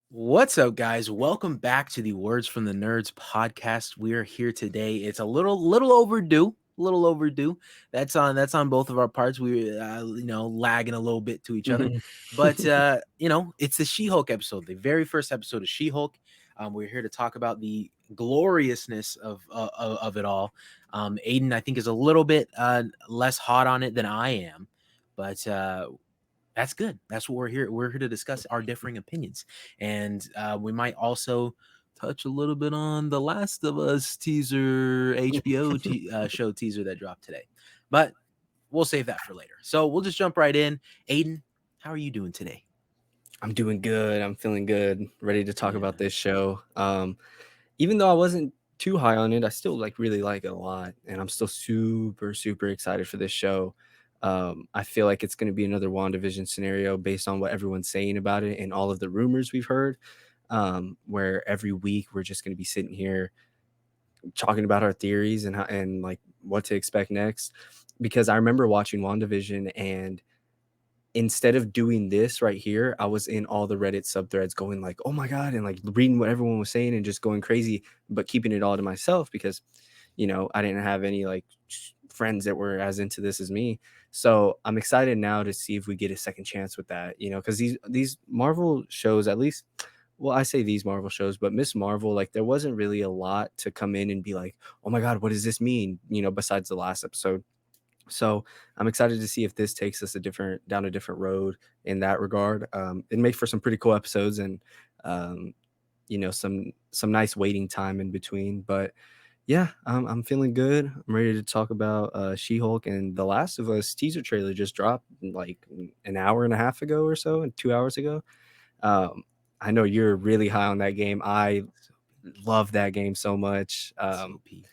What's up, guys? Welcome back to the Words from the Nerds podcast. We are here today. It's a little overdue. A little overdue. That's on both of our parts. We lagging a little bit to each other, Mhm. but it's the She-Hulk episode, the very first episode of She-Hulk. We're here to talk about the gloriousness of it all. Aiden, I think, is a little bit less hot on it than I am, but that's good. That's what we're here. We're here to discuss our differing opinions, and we might also touch a little bit on the Last of Us teaser, HBO show teaser that dropped today. But we'll save that for later. So we'll just jump right in. Aiden, how are you doing today? I'm doing good. I'm feeling good. Ready to talk Yeah, about this show. Even though I wasn't too high on it, I still really like it a lot, and I'm still super excited for this show. I feel like it's going to be another WandaVision scenario based on what everyone's saying about it and all of the rumors we've heard. Where every week we're just going to be sitting here talking about our theories and like what to expect next. Because I remember watching WandaVision and instead of doing this right here, I was in all the Reddit subthreads going like, "Oh my god," and like reading what everyone was saying and just going crazy, but keeping it all to myself because, I didn't have any like friends that were as into this as me. So I'm excited now to see if we get a second chance with that, because these Marvel shows, at least, well, I say these Marvel shows, but Miss Marvel, like there wasn't really a lot to come in and be like, "Oh my god, what does this mean?" Besides the last episode. So I'm excited to see if this takes us down a different road in that regard. It makes for some pretty cool episodes and um, some nice waiting time in between. But yeah, I'm feeling good. I'm ready to talk about She-Hulk, and The Last of Us teaser trailer just dropped like an hour and a half ago or so, and 2 hours ago. Um, I know you're really high on that game. I so love that game so much. so peak.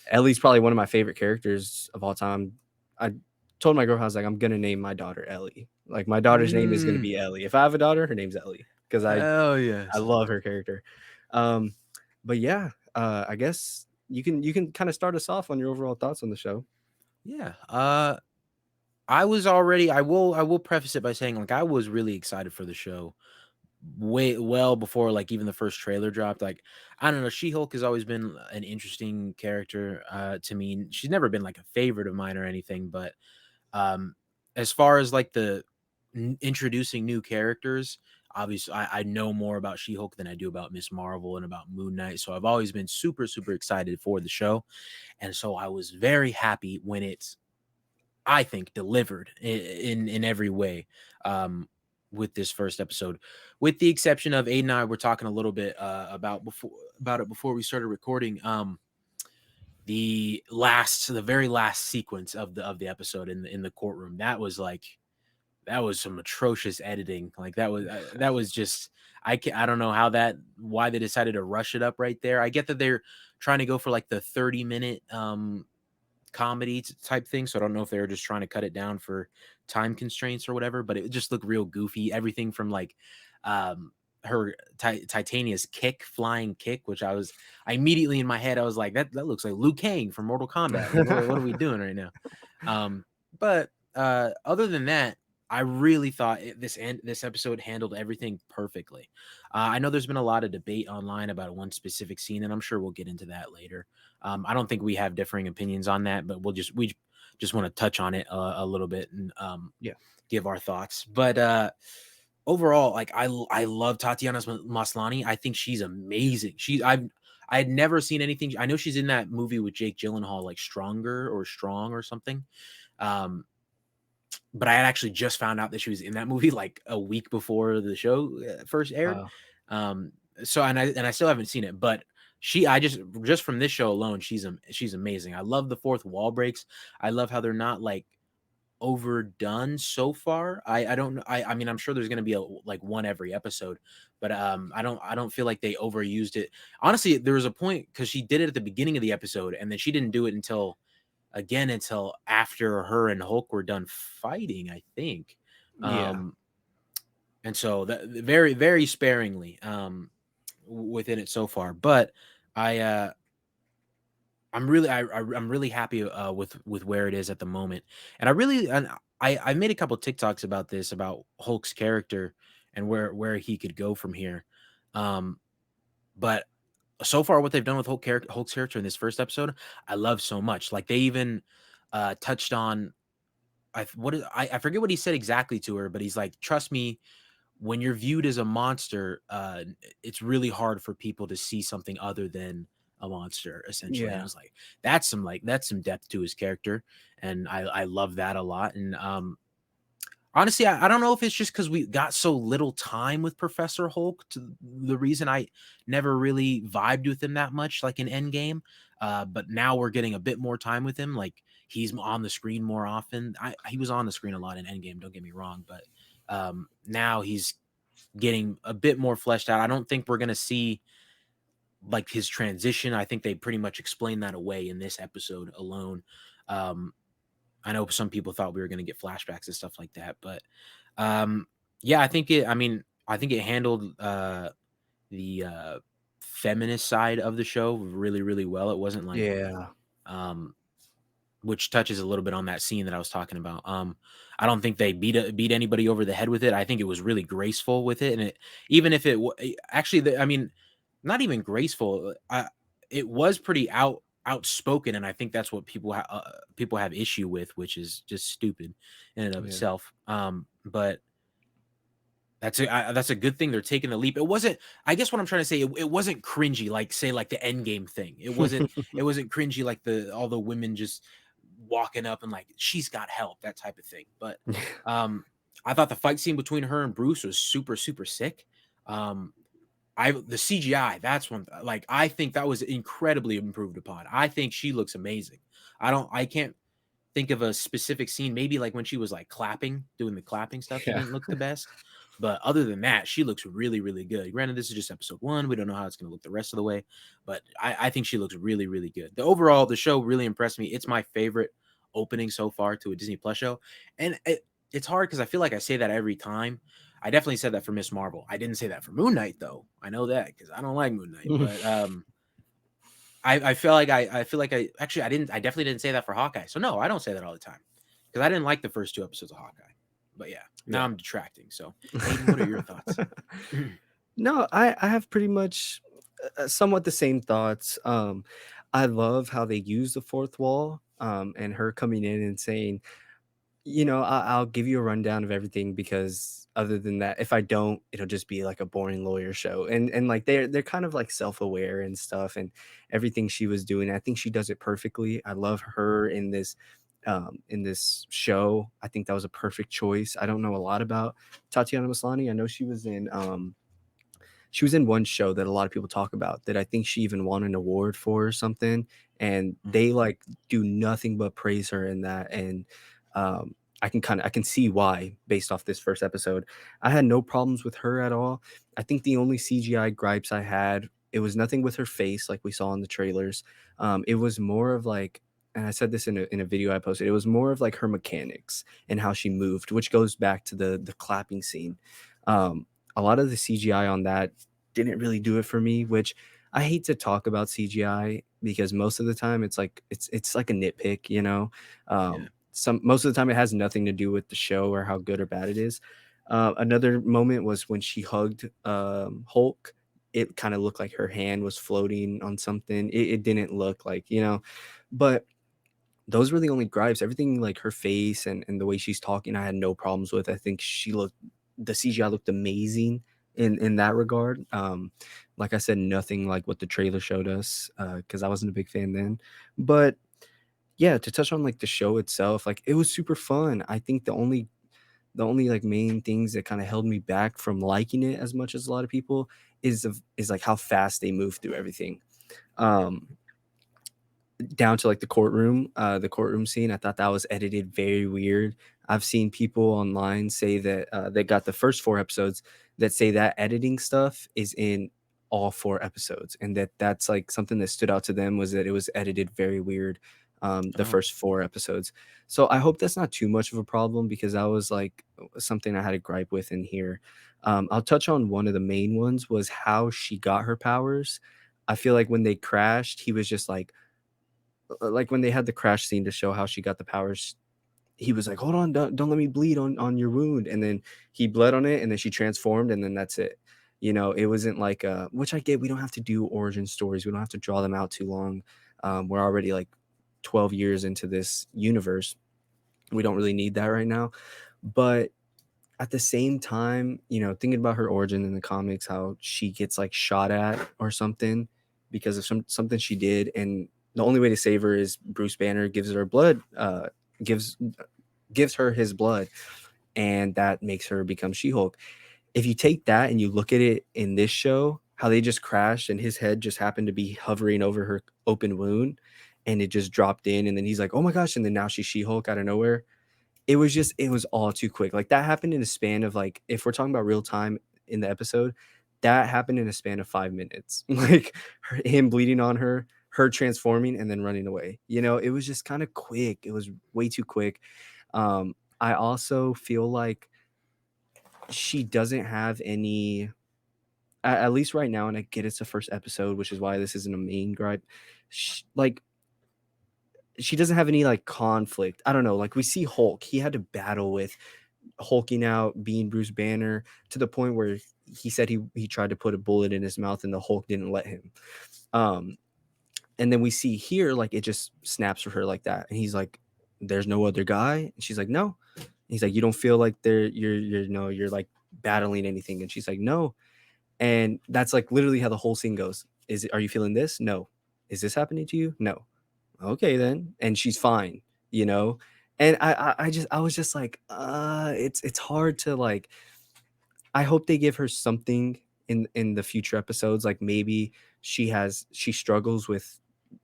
Ellie's probably one of my favorite characters of all time. I told my girl, I was like, I'm gonna name my daughter Ellie. Like my daughter's name is gonna Mm, be Ellie. If I have a daughter, her name's Ellie because hell I yes. love her character. Um, but yeah, I guess you can kind of start us off on your overall thoughts on the show. Yeah. I will preface it by saying, like, I was really excited for the show way well before, like, even the first trailer dropped. Like, I don't know, She-Hulk has always been an interesting character to me. She's never been like a favorite of mine or anything, but um as far as like the introducing new characters, obviously I know more about She-Hulk than I do about Miss Marvel and about Moon Knight. So I've always been super excited for the show. And so I was very happy when it's, I think, delivered in every way with this first episode, with the exception of Aiden and I were talking a little bit about it before we started recording. The very last sequence of the episode in the courtroom, that was some atrocious editing. Like that was just, I don't know why they decided to rush it up right there. I get that they're trying to go for like the 30-minute comedy type thing. So I don't know if they were just trying to cut it down for time constraints or whatever, but it just looked real goofy. Everything from like um her Titania's flying kick, which I immediately in my head I was like, that looks like Liu Kang from Mortal Kombat. Like, what are we doing right now? But other than that, I really thought this episode handled everything perfectly. I know there's been a lot of debate online about one specific scene, and I'm sure we'll get into that later. I don't think we have differing opinions on that, but we just want to touch on it a little bit and Yeah. give our thoughts. But overall, like I love Tatiana Maslany. I think she's amazing. I had never seen anything. I know she's in that movie with Jake Gyllenhaal, like Stronger or Strong or something. Um, but I had actually just found out that she was in that movie like a week before the show first aired. Wow. Um, so and I still haven't seen it, but I just from this show alone, she's amazing. I love the fourth wall breaks. I love how they're not like overdone so far. I don't I mean, I'm sure there's going to be like one every episode, but I don't feel like they overused it. Honestly, there was a point cuz she did it at the beginning of the episode and then she didn't do it until after her and Hulk were done fighting, I think. Yeah. Um and so that very sparingly within it so far, but I I'm really happy with where it is at the moment, and I made a couple TikToks about this, about Hulk's character, and where he could go from here. Um, but so far, what they've done with Hulk's character in this first episode, I love so much. Like they even touched on I forget what he said exactly to her, but he's like, "Trust me, when you're viewed as a monster, it's really hard for people to see something other than a monster, essentially." And I Yeah. was like, that's some depth to his character, and I love that a lot. And honestly, I don't know if it's just because we got so little time with Professor Hulk to the reason I never really vibed with him that much, like in Endgame. But now we're getting a bit more time with him. Like he's on the screen more often. He was on the screen a lot in Endgame. Don't get me wrong, but now he's getting a bit more fleshed out. I don't think we're gonna see like his transition. I think they pretty much explained that away in this episode alone. Um, I know some people thought we were gonna get flashbacks and stuff like that, but um, yeah, I think it. I mean, I think it handled the feminist side of the show really, really well. It wasn't like Yeah. um, which touches a little bit on that scene that I was talking about. I don't think they beat anybody over the head with it. I think it was really graceful with it, and it even if actually, I mean, not even graceful. It was pretty outspoken, and I think that's what people have issue with, which is just stupid in and of Yeah. itself. But that's a good thing they're taking the leap. It wasn't I guess what I'm trying to say, it wasn't cringy like, say, like the Endgame thing. It wasn't cringy like the all the women just walking up and like, "She's got help," that type of thing. But, um, I thought the fight scene between her and Bruce was super, super sick. Um, the CGI, that's one like, I think that was incredibly improved upon. I think she looks amazing. I can't think of a specific scene, maybe like when she was like clapping, doing the clapping stuff, she Yeah. didn't look the best. But other than that, she looks really, really good. Granted, this is just episode one. We don't know how it's going to look the rest of the way, but I think she looks really, really good. The show really impressed me. It's my favorite opening so far to a Disney Plus show. And it's hard because I feel like I say that every time. I definitely said that for Miss Marvel. I didn't say that for Moon Knight, though. I know that because I don't like Moon Knight. But I feel like I feel like I actually I definitely didn't say that for Hawkeye. So no, I don't say that all the time because I didn't like the first two episodes of Hawkeye. But yeah, now Yeah. I'm detracting. So Aiden, what are your thoughts? No, I have pretty much somewhat the same thoughts. I love how they use the fourth wall, and her coming in and saying, I'll give you a rundown of everything because other than that, if I don't, it'll just be like a boring lawyer show. And like they're kind of like self-aware and stuff and everything she was doing. I think she does it perfectly. I love her in this show. I think that was a perfect choice. I don't know a lot about Tatiana Maslany. I know she was in one show that a lot of people talk about that I think she even won an award for or something, and Mhm. they, like, do nothing but praise her in that, and, I can see why based off this first episode. I had no problems with her at all. I think the only CGI gripes I had, it was nothing with her face like we saw in the trailers. It was more of, like, and I said this in a video I posted, it was more of, like, her mechanics and how she moved, which goes back to the clapping scene. Um, a lot of the CGI on that didn't really do it for me, which I hate to talk about CGI because most of the time it's like a nitpick, you know. Yeah. Some most of the time it has nothing to do with the show or how good or bad it is. Another moment was when she hugged Hulk. It kind of looked like her hand was floating on something. It didn't look like, but those were the only gripes. Everything like her face and the way she's talking, I had no problems with. I think the CGI looked amazing in that regard. Like I said, nothing like what the trailer showed us, because I wasn't a big fan then. But yeah, to touch on like the show itself, like it was super fun. I think the only like main things that kind of held me back from liking it as much as a lot of people is like how fast they move through everything. Um, Down to like the courtroom scene. I thought that was edited very weird. I've seen people online say that they got the first 4 episodes that say that editing stuff is in all 4 episodes, and that's like something that stood out to them was that it was edited very weird. The Oh, first 4 episodes. So I hope that's not too much of a problem because that was like something I had a gripe with in here. I'll touch on one of the main ones was how she got her powers. I feel like when they crashed, he was just like when they had the crash scene to show how she got the powers, he was like, "Hold on, don't let me bleed on your wound." And then he bled on it, and then she transformed, and then that's it. You know, it wasn't like which I get. We don't have to do origin stories. We don't have to draw them out too long. We're already like 12 years into this universe. We don't really need that right now. But at the same time, you know, thinking about her origin in the comics, how she gets like shot at or something because of something she did, and the only way to save her is Bruce Banner gives her blood, gives gives her his blood, and that makes her become She-Hulk. If you take that and you look at it in this show, how they just crashed and his head just happened to be hovering over her open wound, and it just dropped in, and then he's like, "Oh my gosh!" And then now she's She-Hulk out of nowhere. It was all too quick. Like that happened in a span of like, if we're talking about real time in the episode, that happened in a span of 5 minutes. Like him bleeding on her, her transforming, and then running away. You know, it was just kind of quick. It was way too quick. I also feel like she doesn't have any, at least right now, and I get it's the first episode, which is why this isn't a main gripe. Like she doesn't have any like conflict. I don't know. Like we see Hulk, he had to battle with hulking out, being Bruce Banner to the point where he said he tried to put a bullet in his mouth and the Hulk didn't let him. Um, and then we see here like it just snaps for her like that, and he's like, "There's no other guy," and she's like, "No." And he's like, "You don't feel like you're no you're like battling anything," and she's like, "No." And that's like literally how the whole scene goes. Are you feeling this? No. Is this happening to you? No. Okay then. And she's fine, you know. And I was just like, it's hard to like. I hope they give her something in the future episodes. Like maybe she struggles with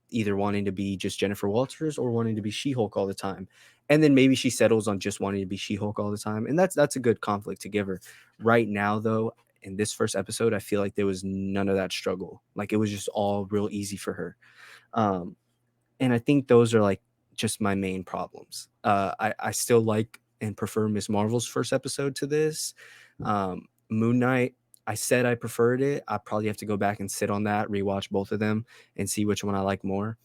either wanting to be just Jennifer Walters or wanting to be She-Hulk all the time. And then maybe she settles on just wanting to be She-Hulk all the time. And that's a good conflict to give her. Right now though, in this first episode, I feel like there was none of that struggle. Like it was just all real easy for her. Um, and I think those are like just my main problems. I still like and prefer Miss Marvel's first episode to this. Moon Knight, I said I preferred it. I probably have to go back and sit on that, rewatch both of them, and see which one I like more.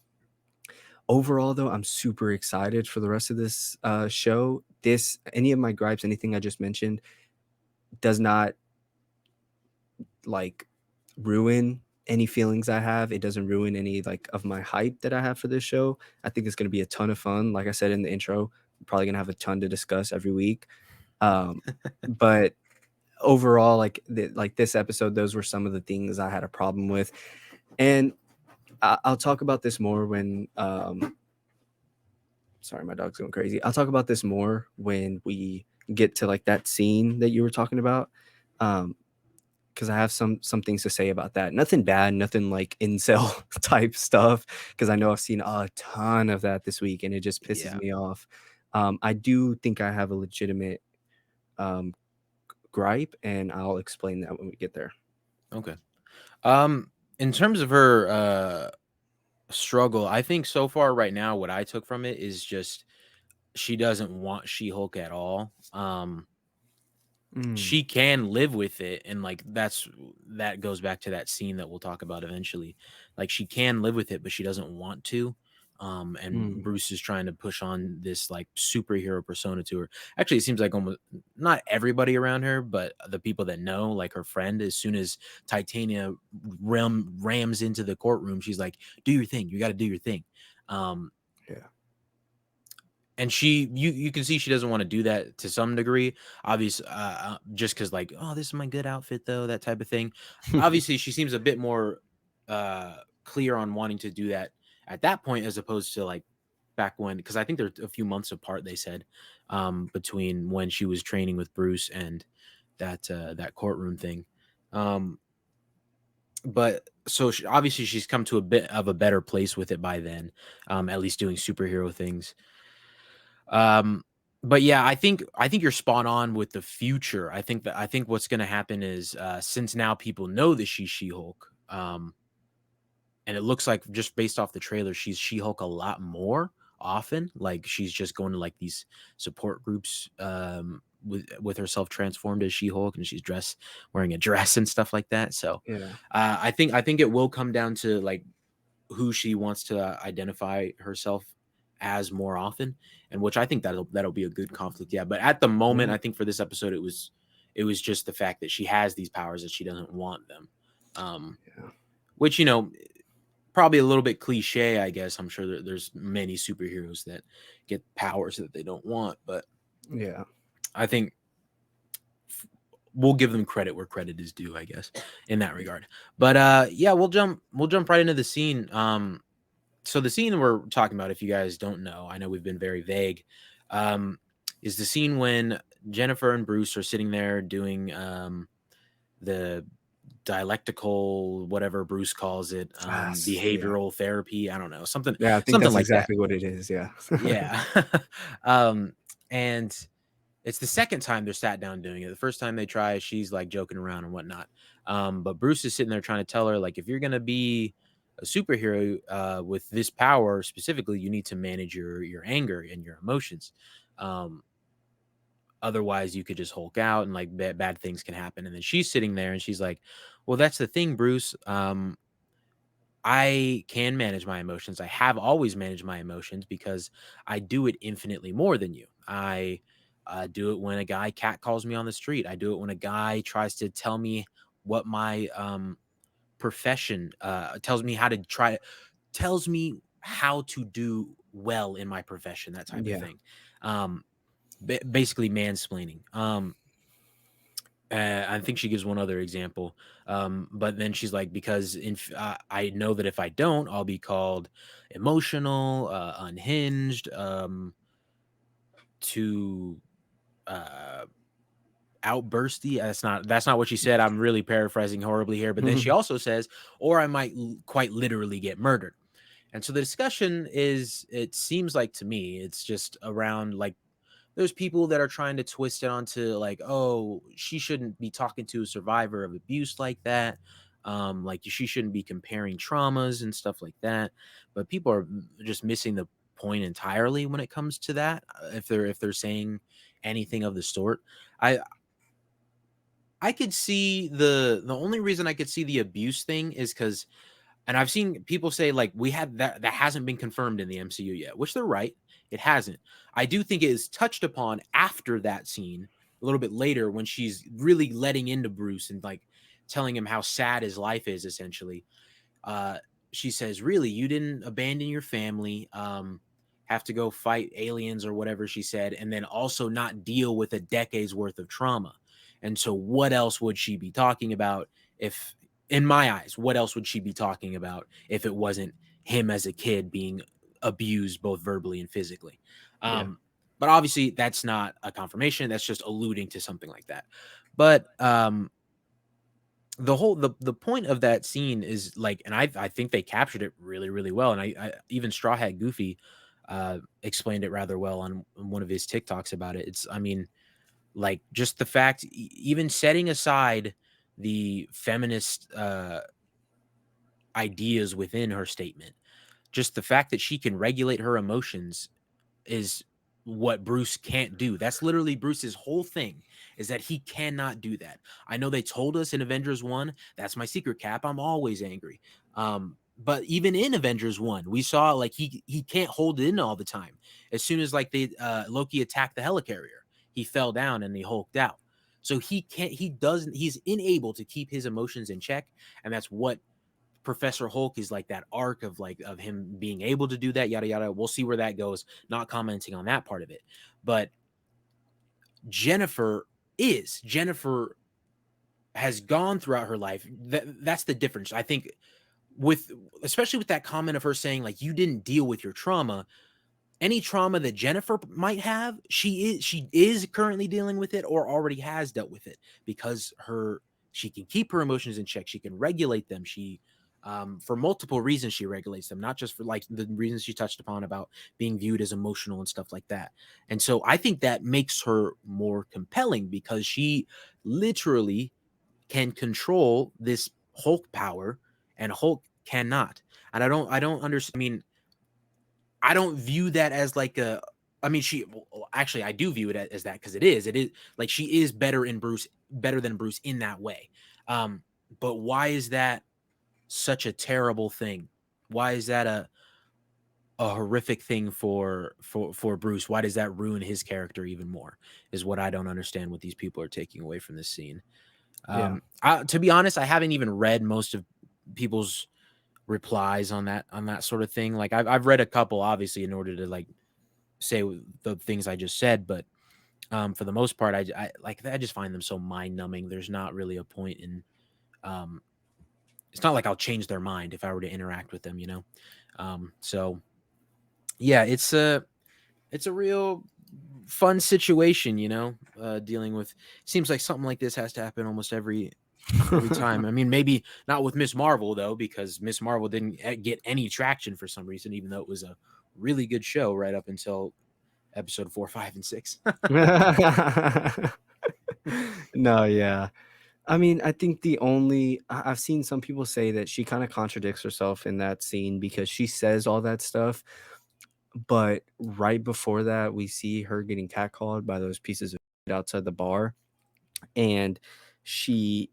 Overall, though, I'm super excited for the rest of this show. This any of my gripes, anything I just mentioned, does not like ruin any feelings I have. It doesn't ruin any like of my hype that I have for this show. I think it's going to be a ton of fun. Like I said in the intro, I'm probably going to have a ton to discuss every week. Um, but overall, like this episode, those were some of the things I had a problem with, and I'll talk about this more when. Sorry, my dog's going crazy. I'll talk about this more when we get to like that scene that you were talking about. Um, because I have some things to say about that. Nothing bad, nothing like incel type stuff. Because I know I've seen a ton of that this week, and it just pisses Yeah. me off. I do think I have a legitimate um, gripe, and I'll explain that when we get there. Okay. In terms of her struggle, I think so far right now, what I took from it is just she doesn't want She-Hulk at all. Mm, She can live with it, and like that goes back to that scene that we'll talk about eventually. Like she can live with it, but she doesn't want to. And mm, Bruce is trying to push on this like superhero persona to her. Actually, it seems like almost not everybody around her, but the people that know, like her friend, as soon as Titania rams into the courtroom, she's like, "Do your thing. You got to do your thing." Um, yeah. and you can see she doesn't want to do that to some degree, obviously, just because like, oh, this is my good outfit though, that type of thing. Obviously she seems a bit more clear on wanting to do that at that point, as opposed to like back when, because I think they're a few months apart, they said, between when she was training with Bruce and that courtroom thing. um but so obviously she's come to a bit of a better place with it by then, at least doing superhero things. Um, but yeah, I think you're spot on with the future. I think what's gonna happen is, since now people know that she's She-Hulk, and it looks like just based off the trailer, she's She-Hulk a lot more often. Like she's just going to like these support groups, with herself transformed as She-Hulk, and she's dressed wearing a dress and stuff like that. So, Yeah. I think it will come down to like who she wants to identify herself as more often, and which I think that'll be a good conflict. Yeah, but at the moment, Yeah, I think for this episode, it was just the fact that she has these powers that she doesn't want them, um, yeah, which probably a little bit cliche, I guess. I'm sure there's many superheroes that get powers that they don't want, but yeah. I think we'll give them credit where credit is due, I guess, in that regard. But yeah, we'll jump right into the scene. So the scene we're talking about, if you guys don't know, I know we've been very vague, um, is the scene when Jennifer and Bruce are sitting there doing the dialectical, whatever Bruce calls it, Yeah. behavioral therapy. I don't know, something Yeah, I think something that's like that. exactly what it is, yeah. Yeah. um, and it's the second time they're sat down doing it. The first time they try, she's like joking around and whatnot. But Bruce is sitting there trying to tell her, like, if you're gonna be a superhero with this power specifically, you need to manage your anger and your emotions. Um, Otherwise, you could just Hulk out and like bad things can happen. And then she's sitting there and she's like, "Well, that's the thing, Bruce. I can manage my emotions. I have always managed my emotions because I do it infinitely more than you. I do it when a guy cat calls me on the street. I do it when a guy tries to tell me what my profession tells me how to tells me how to do well in my profession, that type of Yeah. thing. Basically mansplaining. I think she gives one other example, but then she's like, because I know that if I don't, I'll be called emotional, unhinged, too uh, outbursty. That's not what she said. I'm really paraphrasing horribly here, but then she also says, or I might quite literally get murdered. And so the discussion is, it seems like to me, it's just around like there's people that are trying to twist it onto like, oh, she shouldn't be talking to a survivor of abuse like that. Like she shouldn't be comparing traumas and stuff like that. But people are just missing the point entirely when it comes to that. If they're saying anything of the sort, I I could see the only reason I could see the abuse thing is because, and I've seen people say like we had that hasn't been confirmed in the MCU yet, which they're right. It hasn't. I do think it is touched upon after that scene, a little bit later when she's really letting into Bruce and like telling him how sad his life is essentially. uh, she says, "Really, you didn't abandon your family, have to go fight aliens or whatever," she said, and then also not deal with a decade's worth of trauma. And so, what else would she be talking about if, in my eyes, what else would she be talking about if it wasn't him as a kid being abused both verbally and physically? Yeah. Um, but obviously, that's not a confirmation. That's just alluding to something like that. But the point of that scene is like, and I think they captured it really really well, and I even Straw Hat Goofy explained it rather well on one of his TikToks about it. It's, I mean, like just the fact, even setting aside the feminist ideas within her statement, just the fact that she can regulate her emotions is what Bruce can't do. That's literally Bruce's whole thing, is that he cannot do that. I know they told us in Avengers 1, that's my secret cap. I'm always angry. But even in Avengers 1, we saw like he can't hold it in all the time. As soon as like they Loki attacked the helicarrier, he fell down and he hulked out. So he's unable to keep his emotions in check, and that's what Professor Hulk is, like that arc of like of him being able to do that, yada yada. We'll see where that goes. Not commenting on that part of it, but Jennifer Jennifer has gone throughout her life. That's the difference, I think, with especially with that comment of her saying like you didn't deal with your trauma. Any trauma that Jennifer might have, she is currently dealing with it or already has dealt with it, because she can keep her emotions in check. She can regulate them. She For multiple reasons she regulates them, not just for like the reasons she touched upon about being viewed as emotional and stuff like that. And so I think that makes her more compelling because she literally can control this Hulk power and Hulk cannot. And I don't understand. I mean, I don't view that as like a. I mean, actually I do view it as that, because it is like she is better than Bruce in that way. Um, but why is that such a terrible thing? Why is that a horrific thing for Bruce, why does that ruin his character even more? Is what I don't understand what these people are taking away from this scene. Yeah. To be honest, I haven't even read most of people's replies on that sort of thing. Like I've read a couple, obviously, in order to like say the things I just said, but for the most part, I like I just find them so mind numbing. There's not really a point in. Um, it's not like I'll change their mind if I were to interact with them, you know. So yeah, it's a real fun situation, you know. Dealing with seems like something like this has to happen almost every time. I mean, maybe not with Miss Marvel though, because Miss Marvel didn't get any traction for some reason, even though it was a really good show right up until episode 4, 5, and 6. No, yeah. I mean, I think the only I've seen some people say that she kinda contradicts herself in that scene because she says all that stuff, but right before that, we see her getting catcalled by those pieces of outside the bar, and she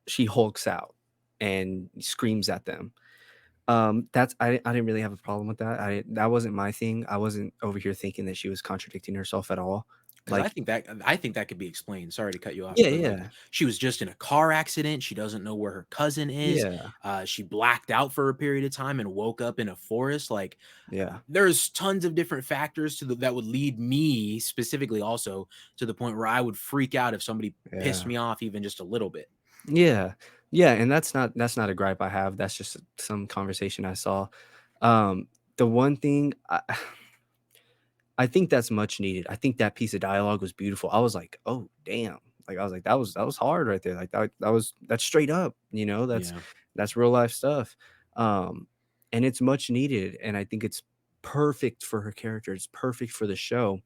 she hulks out and screams at them. That's I didn't really have a problem with that. That wasn't my thing. I wasn't over here thinking that she was contradicting herself at all. Because Like, I think that could be explained. Sorry to cut you off, yeah, but like yeah, she was just in a car accident. She doesn't know where her cousin is. yeah, She blacked out for a period of time and woke up in a forest. Like yeah, there's tons of different factors that would lead me specifically also to the point where I would freak out if somebody pissed yeah. me off even just a little bit. Yeah. Yeah, and that's not a gripe I have, that's just some conversation I saw. The one thing I think that's much needed. I think that piece of dialogue was beautiful. I was like, "Oh, damn." Like, I was like, "That was hard right there." Like, that's straight up, you know? Yeah. That's real life stuff. Um, and it's much needed, and I think it's perfect for her character. It's perfect for the show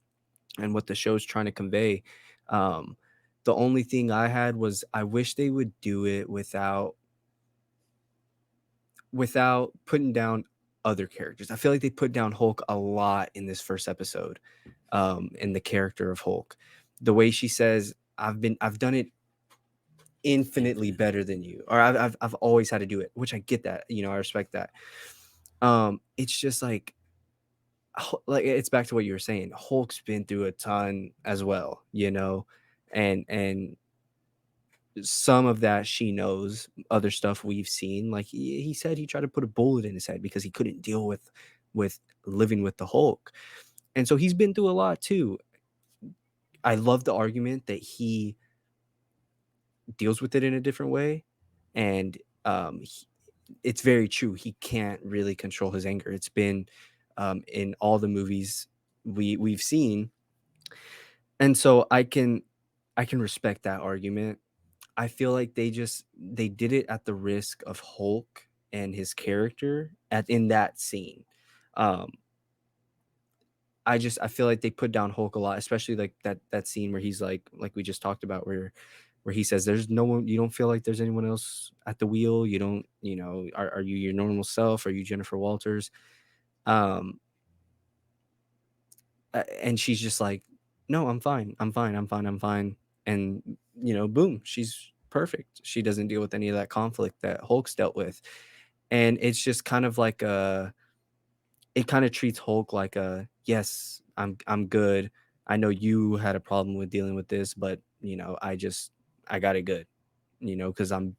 and what the show's trying to convey. Um, the only thing I had was I wish they would do it without putting down other characters. I feel like they put down Hulk a lot in this first episode, in the character of Hulk. The way she says, I've done it infinitely Infinite. better than you, or I've always had to do it, which I get that, you know, I respect that. It's just like it's back to what you were saying. Hulk's been through a ton as well, you know, and some of that she knows, other stuff we've seen. Like he said he tried to put a bullet in his head because he couldn't deal with living with the Hulk. And so he's been through a lot too. I love the argument that he deals with it in a different way. And it's very true. He can't really control his anger. It's been in all the movies we've seen. And so I can respect that argument. I feel like they did it at the risk of Hulk and his character at in that scene. Um, I feel like they put down Hulk a lot, especially like that scene where he's like we just talked about where he says there's no one, you don't feel like there's anyone else at the wheel. You don't, you know, are you your normal self? Are you Jennifer Walters? Um, and she's just like, no, I'm fine. I'm fine. I'm fine. I'm fine. And, you know, boom, she's perfect. She doesn't deal with any of that conflict that Hulk's dealt with. And it's just kind of like it kind of treats Hulk like yes, I'm good. I know you had a problem with dealing with this, but you know, I got it good, you know, because I'm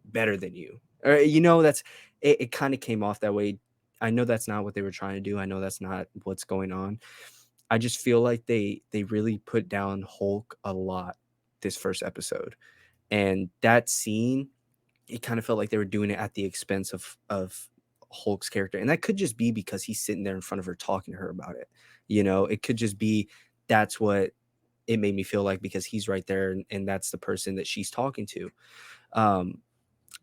better than you. Or, you know, it kind of came off that way. I know that's not what they were trying to do. I know that's not what's going on. I just feel like they really put down Hulk a lot this first episode. And that scene, it kind of felt like they were doing it at the expense of Hulk's character. And that could just be because he's sitting there in front of her talking to her about it. You know, it could just be that's what it made me feel like because he's right there and that's the person that she's talking to. Um,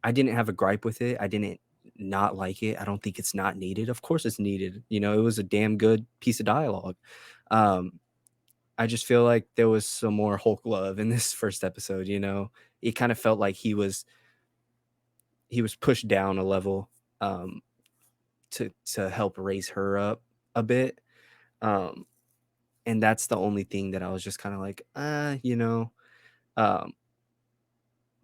I didn't have a gripe with it. I didn't not like it. I don't think it's not needed. Of course it's needed. You know, it was a damn good piece of dialogue. Um, I just feel like there was some more Hulk love in this first episode, you know. It kind of felt like he was pushed down a level um to help raise her up a bit. Um and that's the only thing that I was just kind of like, you know. Um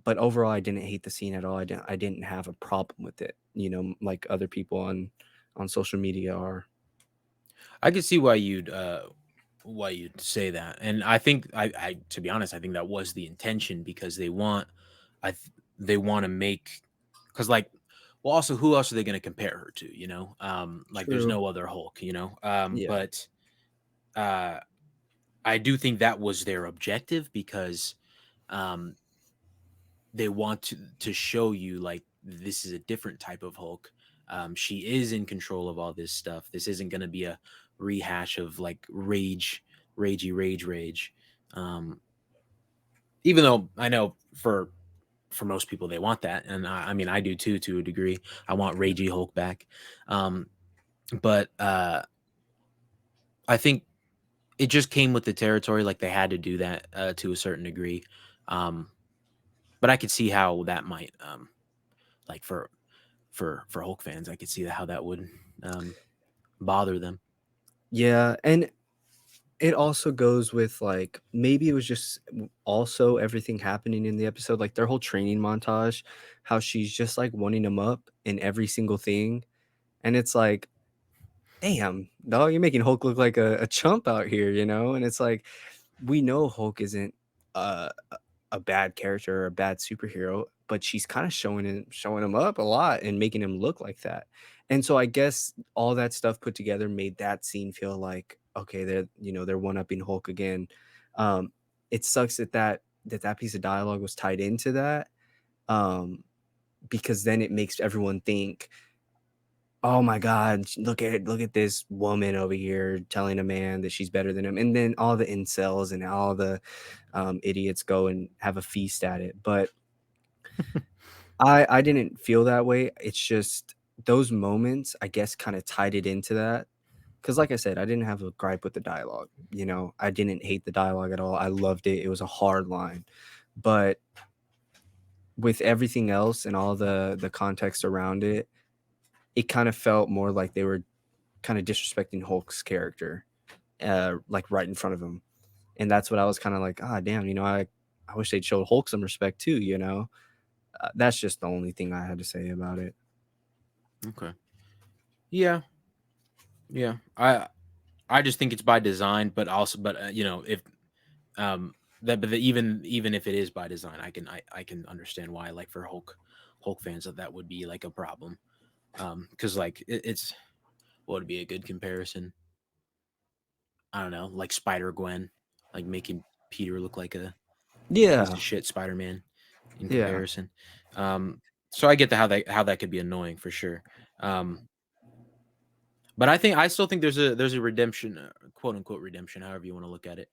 but overall I didn't hate the scene at all. I didn't have a problem with it, you know, like other people on social media are. I could see why you'd say that, and I think I to be honest, I think that was the intention because they want to make because like well also who else are they going to compare her to? You know, like there's True. no other Hulk. You know, Yeah. but uh, I do think that was their objective because um, they want to show you like this is a different type of Hulk. She is in control of all this stuff. This isn't going to be a rehash of like rage. Um, even though I know for most people they want that, and I mean I do too to a degree. I want ragey Hulk back, um, but I think it just came with the territory. Like they had to do that to a certain degree. Um, but I could see how that might like for Hulk fans, I could see how that would um, bother them. Yeah, and it also goes with, like, maybe it was just also everything happening in the episode, like, their whole training montage, how she's just, like, wanting him up in every single thing, and it's like, "Damn, dog, you're making Hulk look like a chump out here," you know? And it's like, we know Hulk isn't a bad character or a bad superhero, but she's kinda showing him up a lot and making him look like that. And so I guess all that stuff put together made that scene feel like, okay, they're one-upping Hulk again. Um, it sucks that piece of dialogue was tied into that, um, because then it makes everyone think, "Oh my god, look at this woman over here telling a man that she's better than him," and then all the incels and all the, idiots go and have a feast at it, but I didn't feel that way. It's just those moments, I guess, kinda tied it into that. Because, like I said, I didn't have a gripe with the dialogue, you know? I didn't hate the dialogue at all, I loved it, it was a hard line, but with everything else and all the context around it, it kinda felt more like they were kinda disrespecting Hulk's character, like, right in front of him, and that's what I was kinda like, "Ah, damn," I wish they'd show Hulk some respect too, you know? That's just the only thing I had to say about it. Okay. Yeah. Yeah. I just think it's by design, but also, but you know, if that, but even if it is by design, I can understand why, like for Hulk fans, that would be like a problem. Because like it's what would be a good comparison? I don't know, like Spider Gwen, like making Peter look like a piece Yeah, of shit Spider Man in yeah. comparison. Um, so I get how that could be annoying for sure. Um, but I still think there's a redemption, quote unquote redemption, however you want to look at it,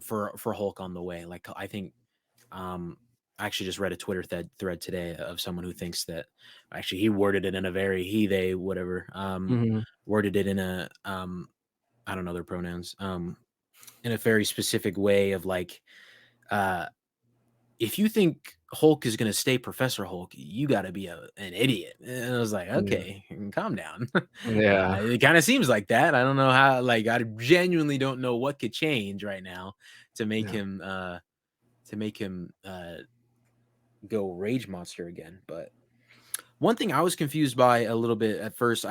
for Hulk on the way. Like I think I actually just read a Twitter thread today of someone who thinks that actually he worded it in a very he they whatever Mhm. worded it in a I don't know their pronouns in a very specific way of like uh if you think Hulk is gonna stay Professor Hulk, you gotta be an idiot. And I was like, Yeah. okay, calm down. Yeah. It kind of seems like that. I don't know how. Like, I genuinely don't know what could change right now to make Yeah. him go rage monster again. But one thing I was confused by a little bit at first,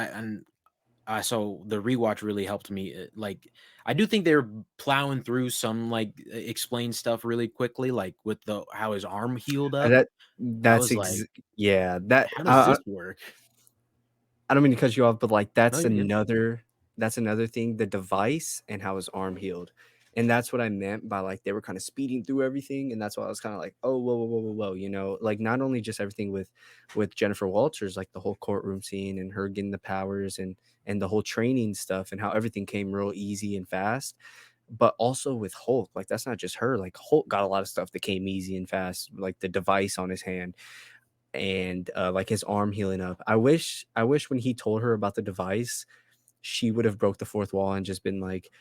I so the rewatch really helped me. Like, I do think they're plowing through some like explain stuff really quickly, like with the how his arm healed up. That I that's was ex like, yeah, that how does this work? I don't mean to cut you off, but, like, No, you're good. that's another thing, the device and how his arm healed, and that's what I meant by, like, they were kinda speeding through everything, and that's why I was kinda like, "Oh, whoa, whoa, whoa, whoa, whoa," you know? Like, not only just everything with Jennifer Walters, like, the whole courtroom scene and her getting the powers and the whole training stuff and how everything came real easy and fast, but also with Hulk, like, that's not just her, like, Hulk got a lot of stuff that came easy and fast, like the device on his hand and, like, his arm healing up. I wish when he told her about the device, she would have broke the fourth wall and just been like,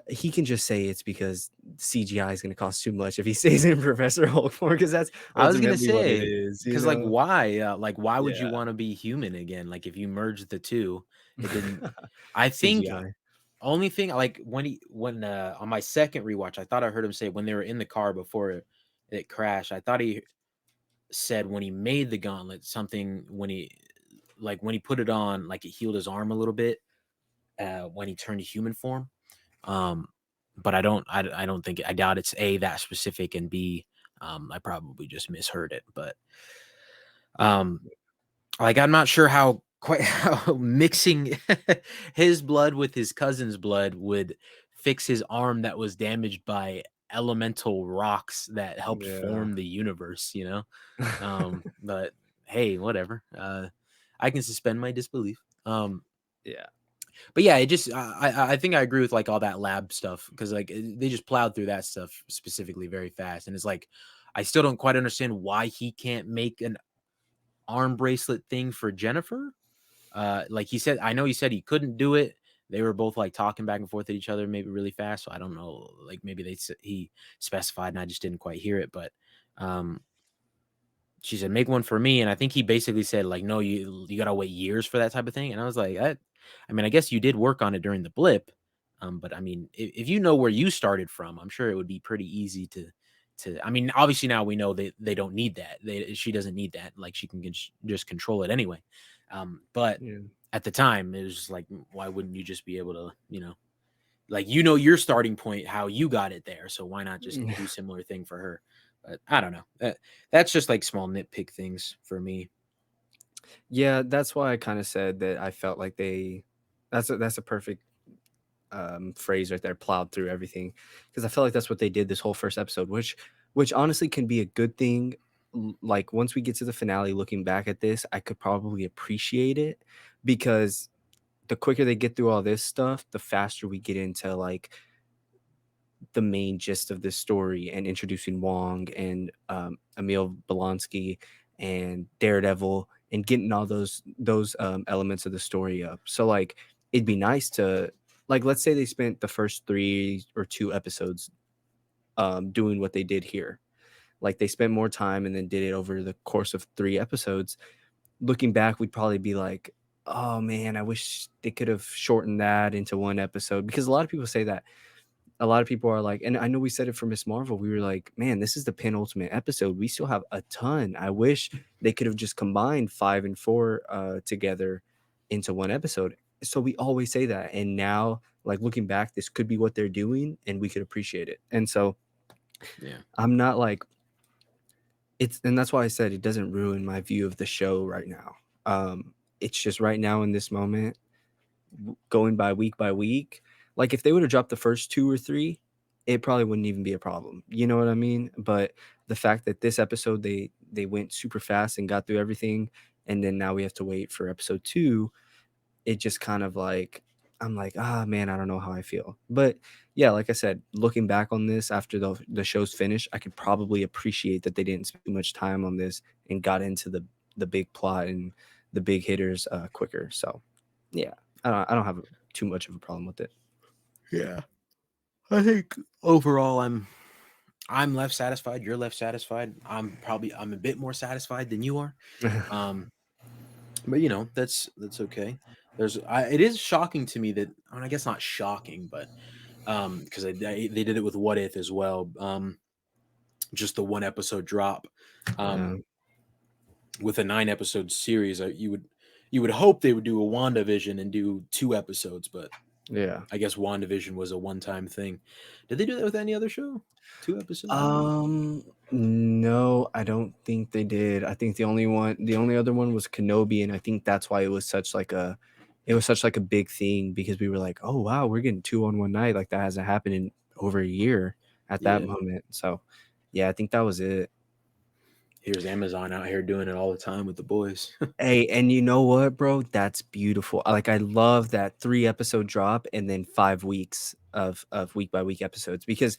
he can just say it's because CGI is gonna cost too much if he stays in Professor Hulk form because that's I was gonna ultimately what it say, is, you because like know? why? Like why would you Yeah. want to be human again? Like if you merge the two, it didn't. I think CGI. only thing like when on my second rewatch, I thought I heard him say when they were in the car before it crashed. I thought he said when he made the gauntlet something when he like when he put it on, like it healed his arm a little bit when he turned to human form. Um, but I don't think I doubt it's a that specific, and b I probably just misheard it. But um, like I'm not sure how quite how mixing his blood with his cousin's blood would fix his arm that was damaged by elemental rocks that helped Yeah. form the universe, you know? But hey, whatever. I can suspend my disbelief. Yeah. But yeah, it just I think I agree with like all that lab stuff because like they just plowed through that stuff specifically very fast, and it's like I still don't quite understand why he can't make an arm bracelet thing for Jennifer. Like he said, I know he said he couldn't do it. They were both like talking back and forth at each other, maybe really fast. So I don't know. Like maybe he specified and I just didn't quite hear it. But um, she said, "Make one for me," and I think he basically said, like, "No, you gotta wait years for that type of thing." And I was like, I mean, I guess you did work on it during the blip, but I mean, if you know where you started from, I'm sure it would be pretty easy to. I mean, obviously now we know that they don't need that. She doesn't need that. Like she can just control it anyway. But Yeah. at the time, it was just like, why wouldn't you just be able to, like your starting point, how you got it there. So why not just do similar thing for her? But I don't know. That's just like small nitpick things for me. Yeah, that's why I kinda said that I felt like that's a perfect, phrase right there, plowed through everything, because I feel like that's what they did this whole first episode, which honestly can be a good thing. Like, once we get to the finale, looking back at this, I could probably appreciate it because the quicker they get through all this stuff, the faster we get into, like, the main gist of this story and introducing Wong and Emil Blonsky and Daredevil and getting all those elements of the story up. So like it'd be nice to like let's say they spent the first 3 or 2 episodes doing what they did here. Like they spent more time and then did it over the course of 3 episodes. Looking back, we'd probably be like, "Oh man, I wish they could have shortened that into 1 episode." Because a lot of people say that a lot of people are like, and I know we said it for Miss Marvel. We were like, man, this is the penultimate episode. We still have a ton. I wish they could have just combined 5 and 4 together into 1 episode. So we always say that. And now, like looking back, this could be what they're doing and we could appreciate it. And so Yeah. I'm not like, and that's why I said it doesn't ruin my view of the show right now. It's just right now in this moment, going by week. Like if they would have dropped the first 2 or 3, it probably wouldn't even be a problem. You know what I mean? But the fact that this episode they went super fast and got through everything, and then now we have to wait for episode 2, it just kind of like I'm like, ah man, I don't know how I feel. But yeah, like I said, looking back on this after the show's finished, I could probably appreciate that they didn't spend too much time on this and got into the big plot and the big hitters quicker. So yeah, I don't have too much of a problem with it. Yeah. I think overall I'm left satisfied, you're left satisfied. I'm a bit more satisfied than you are. Um but that's okay. It is shocking to me that, I mean, I guess not shocking, but because they did it with What If as well. Just the one episode drop. Yeah, Um with a 9 episode series, you would hope they would do a WandaVision and do 2 episodes, but yeah. I guess WandaVision was a one-time thing. Did they do that with any other show? 2 episodes? No, I don't think they did. I think the only other one was Kenobi, and I think that's why it was such like a big thing because we were like, oh wow, we're getting 2 on 1 night. Like that hasn't happened in over a year at that Yeah. moment. So yeah, I think that was it. Here's Amazon out here doing it all the time with the boys. Hey, and you know what, bro? That's beautiful. Like I love that 3 episode drop and then 5 weeks of week by week episodes because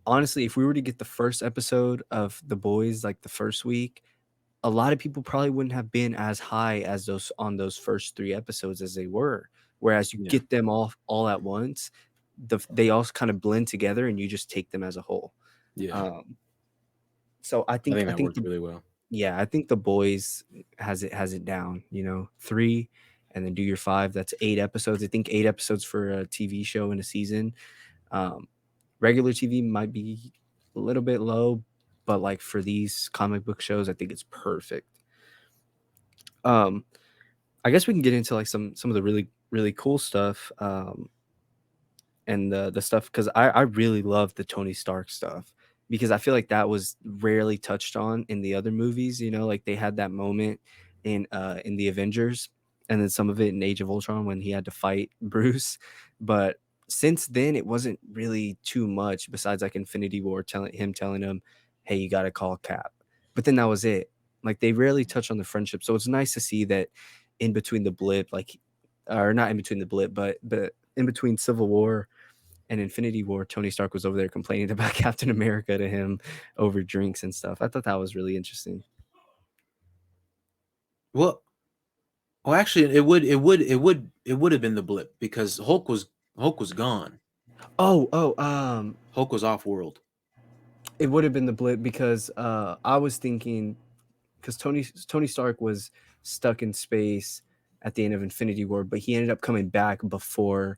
honestly, if we were to get the first episode of The Boys like the first week, a lot of people probably wouldn't have been as high as those on those first 3 episodes as they were. Whereas you Yeah. get them all at once, they all kind of blend together and you just take them as a whole. Yeah. Um, so I I think think I that think worked the really well. yeah, I think The Boys has it down, 3 and then do your 5. That's 8 episodes. I think 8 episodes for a TV show in a season. Um, regular TV might be a little bit low, but like for these comic book shows, I think it's perfect. Um, I guess we can get into like some of the really cool stuff. And the stuff because I really love the Tony Stark stuff because I feel like that was rarely touched on in the other movies. You know, like they had that moment in the Avengers, and then some of it in Age of Ultron when he had to fight Bruce. But since then, it wasn't really too much besides like Infinity War telling him, "Hey, you got to call Cap." But then that was it. Like they rarely touch on the friendship, so it's nice to see that in between the blip, like, or not in between the blip, but in between Civil War and Infinity War, Tony Stark was over there complaining about Captain America to him over drinks and stuff. I thought that was really interesting. Well, well, actually, it would have been the blip because Hulk was gone. Oh, Hulk was off world. it would have been the blip because I was thinking because Tony Stark was stuck in space at the end of Infinity War, but he ended up coming back before.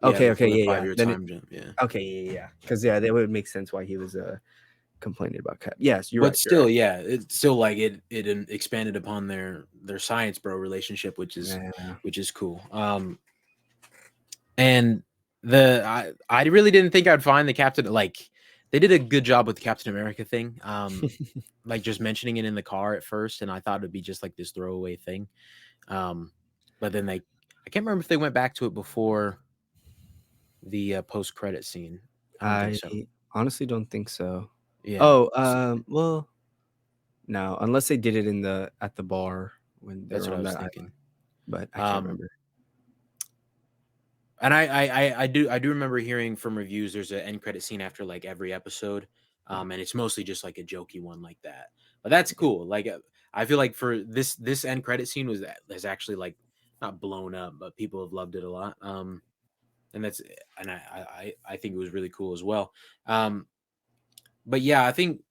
Yeah, Okay, before the yeah, yeah. 5 year Then it time jump. Yeah, okay, yeah. Because yeah, that would make sense why he was complaining about Cap. Yes, you're but right. You're still, yeah, it's still like it expanded upon their science bro relationship, which is right. Yeah. cool. And I really didn't think I'd find the Captain like they did a good job with the Captain America thing. Like just mentioning it in the car at first, and I thought it'd be just like this throwaway thing. Um, but then I can't remember if they went back to it before the post credit scene. I don't think I so. honestly don't think so. Yeah, Oh, well, no, unless they did it in the at the bar when they that's were what I on was that island, thinking. but I can't Um, remember. and I do remember hearing from reviews. There's an end credit scene after like every episode, Yeah, and it's mostly just like a jokey one like that. But that's yeah. cool. Like I feel like for this end credit scene has actually like not blown up, but people have loved it a lot. And that's and I think it was really cool as well. Um, but yeah, I think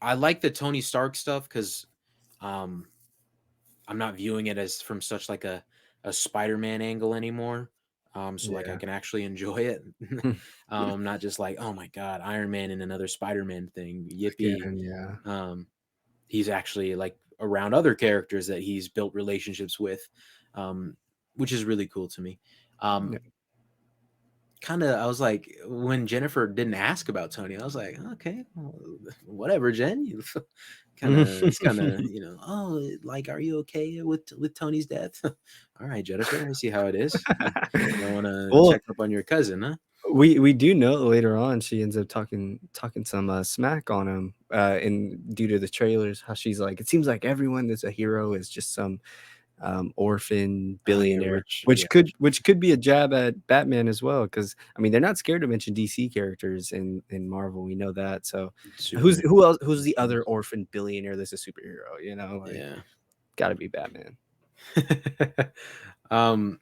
I like the Tony Stark stuff because um, I'm not viewing it as from such like a Spider-Man angle anymore. So like I Yeah. can actually enjoy it. Not just like, oh my god, Iron Man and another Spider-Man thing. Yippee. Again, yeah. Um, he's actually like around other characters that he's built relationships with, um, which is really cool to me. Yeah. Um, kind of I was like when Jennifer didn't ask about Tony, I was like, okay, well, whatever, Jen. You kind of it's kind of oh, like, are you okay with Tony's death? All right, Jennifer, I see how it is. You don't want to Well, check up on your cousin, huh? we do know later on she ends up talking some smack on him in due to the trailers how she's like it seems like everyone that's a hero is just some orphan Oh yeah, billionaire, rich, yeah, rich, which could be a jab at Batman as well. Because I mean, they're not scared to mention DC characters in Marvel. We know that. So, Superman, who else? Who's of the other course. orphan billionaire that's a superhero? You know, like Yeah. got to be Batman. um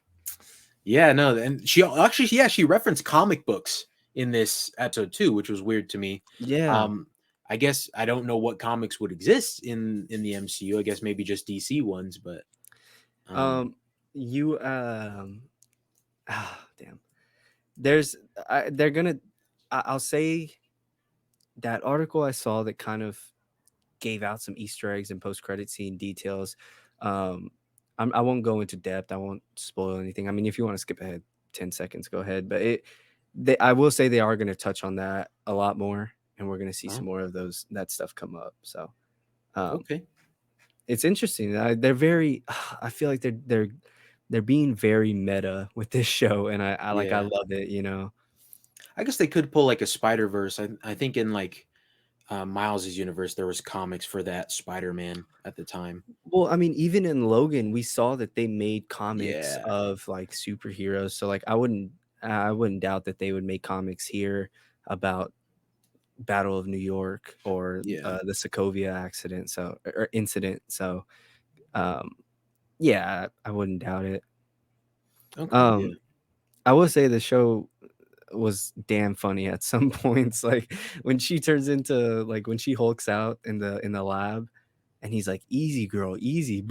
Yeah, no, and she actually, yeah, she referenced comic books in this episode too, which was weird to me. Yeah. Um, I guess I don't know what comics would exist in the MCU. I guess maybe just DC ones, but Um. You damn. There's they're gonna. I'll say that article I saw that kind of gave out some Easter eggs and post credit scene details. Um, I won't go into depth. I won't spoil anything. I mean, if you want to skip ahead 10 seconds, go ahead. But I will say they are going to touch on that a lot more, and we're going to see oh, some more of that stuff come up. So um, okay, it's interesting. They're very. I feel like they're being very meta with this show, and I yeah. love it. You know. I guess they could pull like a Spider Verse. I think in like Miles's universe there was comics for that Spider Man at the time. Well, I mean, even in Logan, we saw that they made comics Yeah, of like superheroes. So like I wouldn't doubt that they would make comics here about Battle of New York or yeah. the Sokovia accident. So or incident. So um yeah, I wouldn't doubt it. Okay, Um yeah, I will say the show was damn funny at some points like when she turns into like when she hulks out in the lab And he's like, "Easy, girl, easy."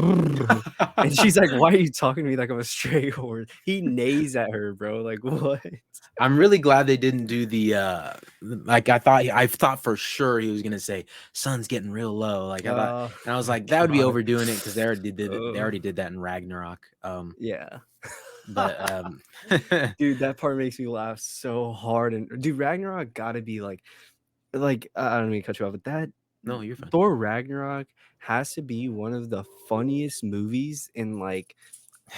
And she's like, "Why are you talking to me like I'm a stray horse?" He neighs at her, bro. Like, what? I'm really glad they didn't do the like I thought for sure he was gonna say sun's getting real low. Like I thought, Oh and I was my like that would be god. overdoing it because they Oh, already did that in Ragnarok. yeah. But Dude, that part makes me laugh so hard, and dude, Ragnarok gotta be like, I don't mean to cut you off, but that no, you're fine. Thor Ragnarok has to be one of the funniest movies in, like,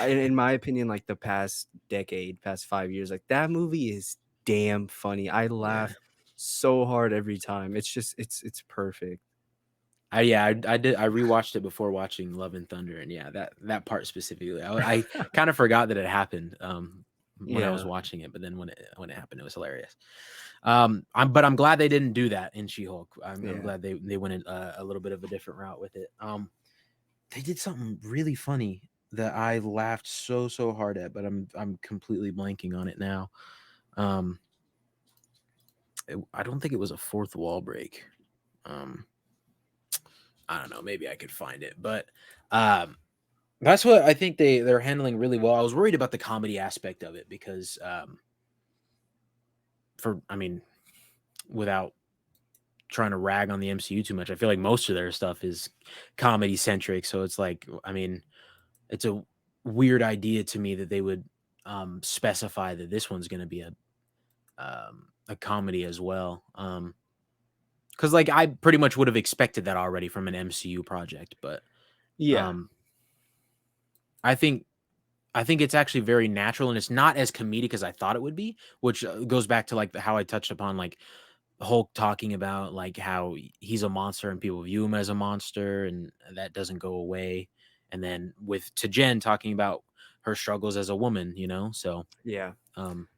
in my opinion, like, the past decade, past 5 years. Like, that movie is damn funny. I Yeah. laugh so hard every time. It's just it's perfect. I did I rewatched it before watching Love and Thunder, and yeah, that part specifically, I kind of forgot that it happened when I was Yeah, watching it, but then when it happened, it was hilarious. I'm glad they didn't do that in She-Hulk. I'm yeah. glad they went in a little bit of a different route with it. They did something really funny that I laughed so hard at, but I'm completely blanking on it now. Um, I don't think it was a fourth wall break. Um, I don't know. Maybe I could find it, but um, that's what I think they're handling really well. I was worried about the comedy aspect of it because for I mean, without trying to rag on the MCU too much, I feel like most of their stuff is comedy centric. So it's like, I mean, it's a weird idea to me that they would specify that this one's going to be a comedy as well. Because like I pretty much would have expected that already from an MCU project, but Yeah. um, I think I think it's actually very natural and it's not as comedic as I thought it would be, which goes back to like how I touched upon like Hulk talking about like how he's a monster and people view him as a monster and that doesn't go away. And then with to Jen talking about her struggles as a woman, you know. So Yeah. um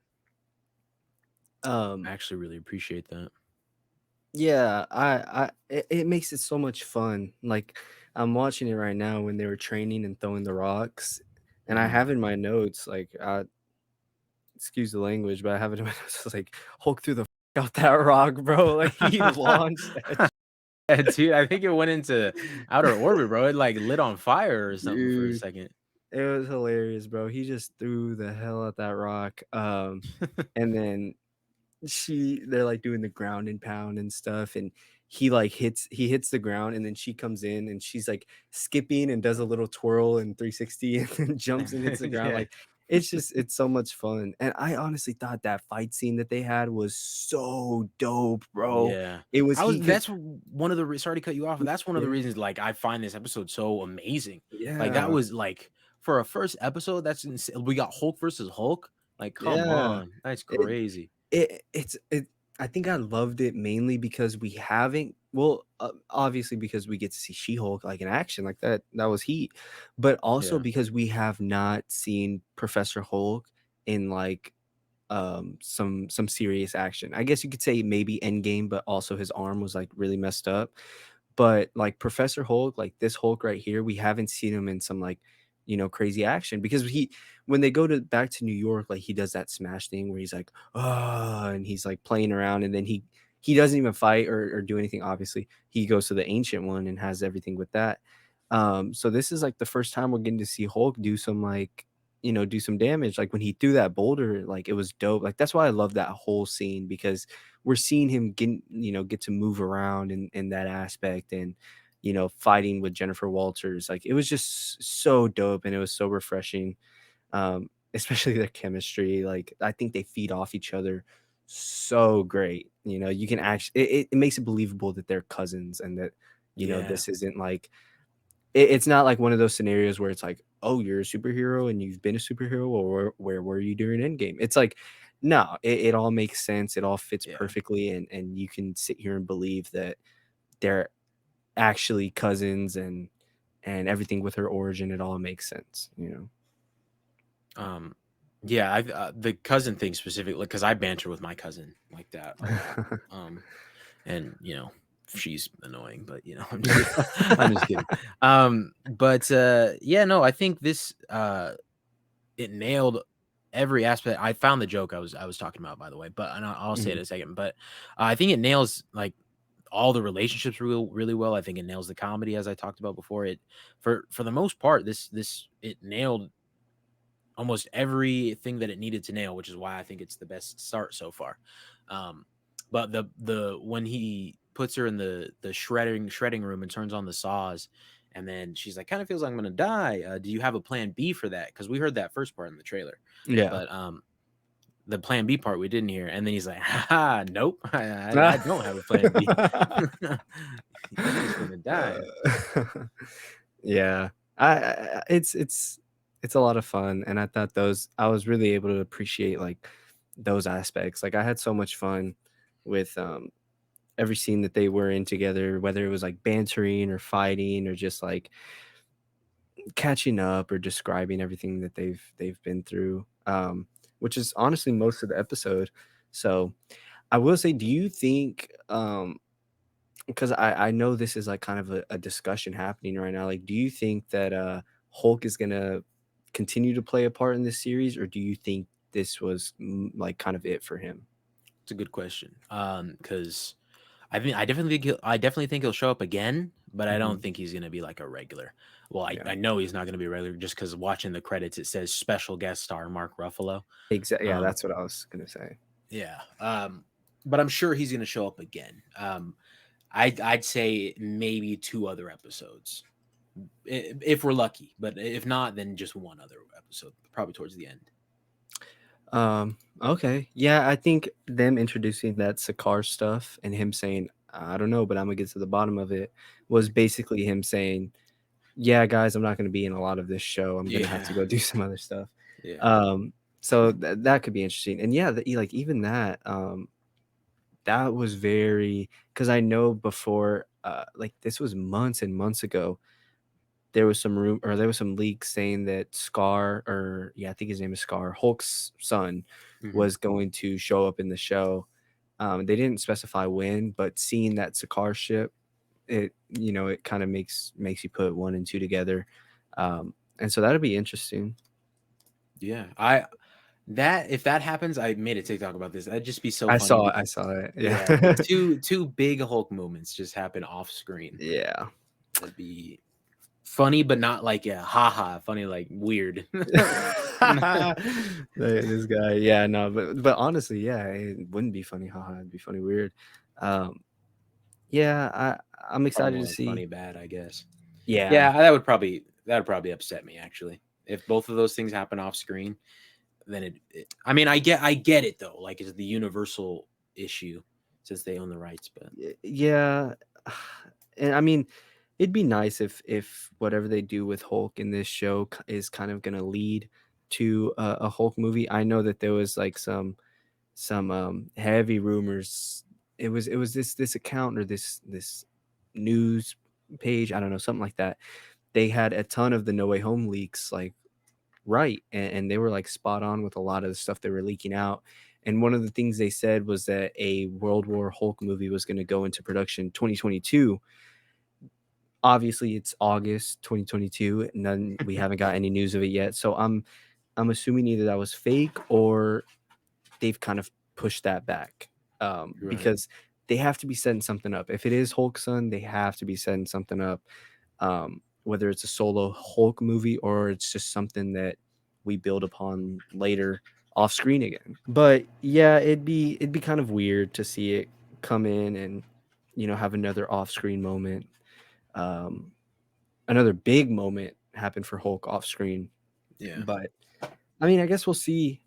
I Um, actually really appreciate that. yeah, it makes it so much fun. Like, I'm watching it right now when they were training and throwing the rocks, and I Mhm. have in my notes, like, excuse the language, but I have it in my notes, it's like, Hulk threw the out that rock, bro. Like, he launched that Yeah, dude, I think it went into outer orbit, bro. It like lit on fire or something for a dude. second. It was hilarious, bro. He just threw the hell at that rock. And then they're like doing the ground and pound and stuff, and he hits the ground, and then she comes in and she's like skipping and does a little twirl and 360 and then jumps and hits the ground. Yeah. Like, it's so much fun. And I honestly thought that fight scene that they had was so dope, bro. Yeah. It was I was he could that's one of the sorry to cut you off, but that's one of the yeah, reasons like I find this episode so amazing. Like that yeah, was like for a first episode, that's we got Hulk versus Hulk. Like, come yeah. on. That's It crazy. it I think I loved it mainly because we haven't well, obviously because we get to see She-Hulk, like, in action, like, that was heat, but also Yeah. because we have not seen Professor Hulk in, like, some serious action. I guess you could say maybe Endgame, but also his arm was, like, really messed up. But, like, Professor Hulk, like, this Hulk right here, we haven't seen him in some, like, crazy action because he when they go to back to New York, like, he does that smash thing where he's like, "Ah," and he's, like, playing around, and then he doesn't even fight or do anything, obviously. He goes to the Ancient One and has everything with that. So this is, like, the first time we're getting to see Hulk do some, like, do some damage. Like, when he threw that boulder, like, it was dope. Like, that's why I love that whole scene because we're seeing him get to move around in that aspect and fighting with Jennifer Walters. Like, it was just so dope and it was so refreshing. Especially their chemistry. Like, I think they feed off each other so great. You can actually it makes it believable that they're cousins and that Yeah. this isn't like it's not like one of those scenarios where it's like, oh, you're a superhero and you've been a superhero, or where were you during Endgame? It's like, no, it all makes sense. It all fits Yeah. perfectly, and you can sit here and believe that they're actually cousins and everything with her origin. It all makes sense. Um yeah, I the cousin thing specifically cuz I banter with my cousin like that a lot. And she's annoying, but I'm just kidding. But yeah, no, I think this it nailed every aspect. I found the joke I was talking about, by the way, but and I'll say it in Mhm. a second. But I think it nails like all the relationships really well. I think it nails the comedy, as I talked about before. It for the most part, this it nailed almost everything that it needed to nail, which is why I think it's the best start so far. Um, but the when he puts her in the shredding room and turns on the saws, and then she's like, "Kind of feels like I'm gonna die. Do you have a plan B for that?" Because we heard that first part in the trailer, Yeah. but the plan B part we didn't hear. And then he's like, "Ha, nope, I don't have a plan B. You're just gonna die." Yeah. It's a lot of fun, and I thought those I was really able to appreciate, like, those aspects. Like, I had so much fun with, every scene that they were in together, whether it was, like, bantering or fighting or just, like, catching up or describing everything that they've been through, which is honestly most of the episode. So, I will say, do you think, because I know this is, like, kind of a discussion happening right now, like, do you think that, Hulk is gonna continue to play a part in this series, or do you think this was, like, kind of it for him? It's a good question. Because I definitely think he'll show up again, but I don't Mhm. think he's gonna be like a regular. Well, Yeah. I know he's not gonna be a regular just because watching the credits it says special guest star Mark Ruffalo. Yeah, Um, that's what I was gonna say. yeah. But I'm sure he's gonna show up again. I'd say maybe two other episodes if we're lucky, but if not, then just one other episode, probably towards the end. Okay. Yeah, I think them introducing that Sakar stuff and him saying, "I don't know, but Imma get to the bottom of it," was basically him saying, "Yeah, guys, I'm not gonna be in a lot of this show. I'm gonna have to Yeah, go do some other stuff." yeah, Um, so that could be interesting. And yeah, like, even that, that was very, because I know before, like, this was months and months ago, there was some leaks saying that Scar, or yeah, I think his name is Scar, Hulk's son, hmm was going to show up in the show. They didn't specify when, but seeing that Sakaar ship, it kind of makes you put one and two together, and so that'll be interesting. yeah. I That if that happens, I made a TikTok about this. That'd just be so funny I because saw it. Yeah, yeah, two big Hulk moments just happen off screen. yeah. That'd be funny, but not like a haha funny, like weird. This guy, yeah, no, but honestly, yeah, it wouldn't be funny, haha, it'd be funny, weird. Um, yeah, I'm Probably excited more to like see. funny bad, I guess. Yeah, Yeah, that would probably upset me actually. If both of those things happen off screen, then I mean, I get it though. Like it's the universal issue since they own the rights, but yeah, and I mean, it'd be nice if whatever they do with Hulk in this show is kind of gonna lead to a Hulk movie. I know that there was like some heavy rumors. It was this account or this news page, I don't know, something like that. They had a ton of the No Way Home leaks, like, right, and they were, like, spot on with a lot of the stuff they were leaking out, and one of the things they said was that a World War Hulk movie was gonna go into production 2022. Obviously, it's August 2022, and then we haven't got any news of it yet, so I'm assuming either that was fake or they've kind of pushed that back, right. because they have to be setting something up. If it is Hulk's son, they have to be setting something up, whether it's a solo Hulk movie or it's just something that we build upon later off screen again. But yeah, it'd be kind of weird to see it come in and have another off screen moment, um, another big moment happen for Hulk off screen. Yeah. But I mean, I guess we'll see.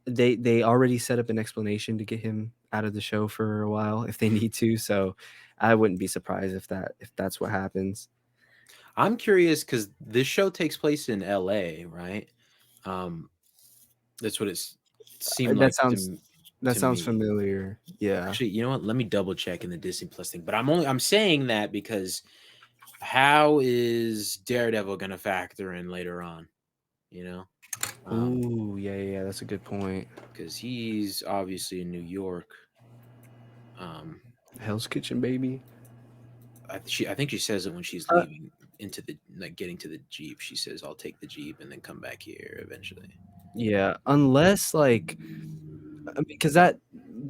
They already set up an explanation to get him out of the show for a while if they need to. So I wouldn't be surprised if that's what happens. I'm curious because this show takes place in LA, right? Um, that's what seemed That like sounds that to sounds me. familiar. Yeah. Actually, you know what? Let me double check in the Disney Plus thing. But I'm saying that because how is Daredevil gonna factor in later on? You know, Ooh, yeah, yeah, yeah, that's a good point. because he's obviously in New York. Um, Hell's Kitchen, baby. I think she says it when she's Uh, leaving into the like getting to the Jeep. She says, "I'll take the Jeep and then come back here eventually." yeah, unless, like, because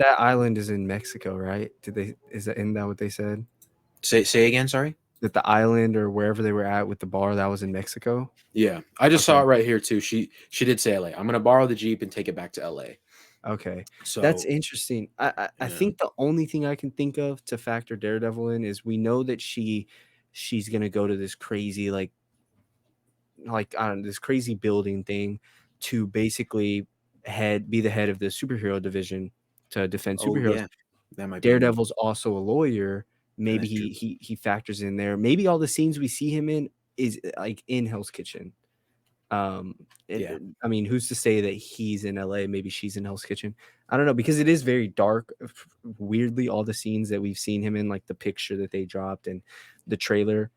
that island is in Mexico, right? Did they is that isn't that what they said? Say again, sorry. That the island or wherever they were at with the bar that was in Mexico? Yeah, I just saw Okay. it right here too. She did say LA. I'm gonna borrow the Jeep and take it back to LA. Okay. That's So interesting. I yeah. think the only thing I can think of to factor Daredevil in is we know that she's gonna go to this crazy I don't know, this crazy building thing to basically be the head of the superhero division to defend Oh superheroes. yeah, that might be enough. Daredevil's also a lawyer. Maybe That's he true. he he factors in there. Maybe all the scenes we see him in is like in Hell's Kitchen. Um, Yeah, I mean, who's to say that he's in LA? Maybe she's in Hell's Kitchen. I don't know because it is very dark. Weirdly, all the scenes that we've seen him in, like the picture that they dropped and the trailer,